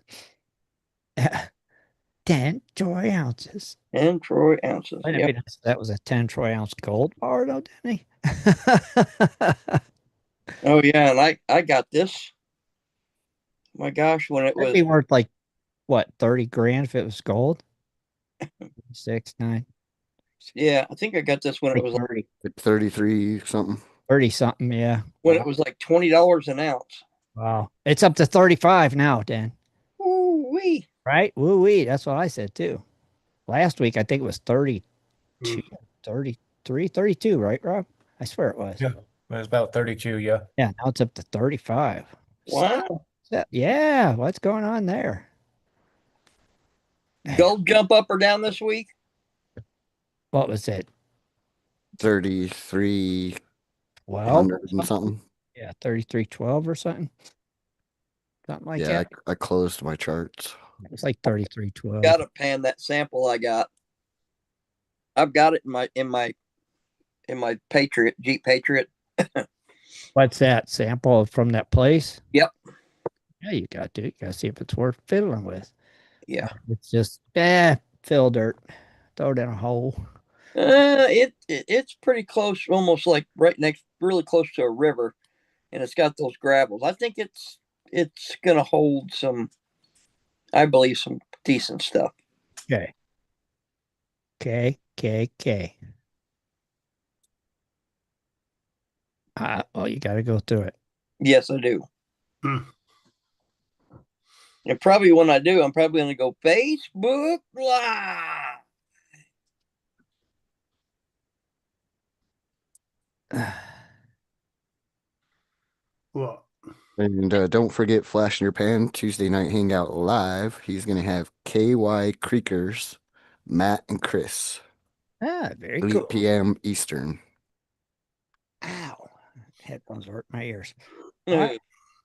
10 troy ounces. 10 troy ounces. Wait a Yep. minute, that was a 10 troy ounce gold bar, though, didn't he? Oh yeah, and I got this. My gosh, when it That'd was be worth like what, 30 grand if it was gold? 6, 9, yeah, I think I got this when it was 30, 33 something. 30 something, yeah. when Wow. it was like $20 an ounce. Wow. It's up to 35 now, Dan. Ooh wee. Right? Woo wee. That's what I said too. Last week, I think it was 32, Mm. 33, 32, right, Rob? I swear it was. Yeah, it was about 32. Yeah. Yeah, now it's up to 35. Wow. Yeah, what's going on there? Gold jump up or down this week? What was it? 3,300 12? and something. Yeah, 33.12 or something. Something like Yeah, that. I closed my charts. It was like 33.12. Got to pan that sample I got. I've got it in my Patriot, Jeep Patriot. What's that? Sample from that place? Yep. Yeah, you got to. You got to see if it's worth fiddling with. Yeah. It's just, fill dirt. Throw it in a hole. It's pretty close, almost like right next, really close to a river, and it's got those gravels. I think it's gonna hold some, I believe, some decent stuff. Okay. K. Well, you got to go through it. Yes, I do. Hmm. And probably when I do, I'm probably gonna go Facebook Live. Well, And don't forget Flash in Your Pan Tuesday night hangout live. He's gonna have KY Creekers, Matt and Chris, Very 8 cool. p.m. Eastern. Ow. Headphones hurt my ears. Uh, I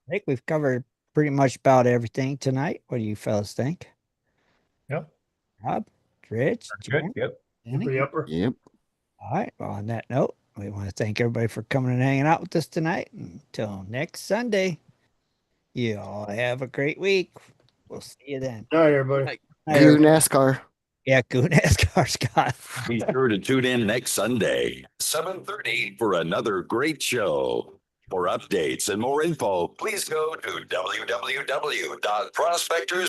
think we've covered pretty much about everything tonight. What do you fellas think? Yep. Rob, Rich, Good. Jim, Yep. Danny? upper upper. Yep. All right. Well, on that note, we want to thank everybody for coming and hanging out with us tonight. Until next Sunday, you all have a great week. We'll see you then. All right, everybody. Right. Night, Goo everybody. NASCAR. Yeah, good NASCAR, Scott. Be sure to tune in next Sunday, 7:30 for another great show. For updates and more info, please go to www.prospectors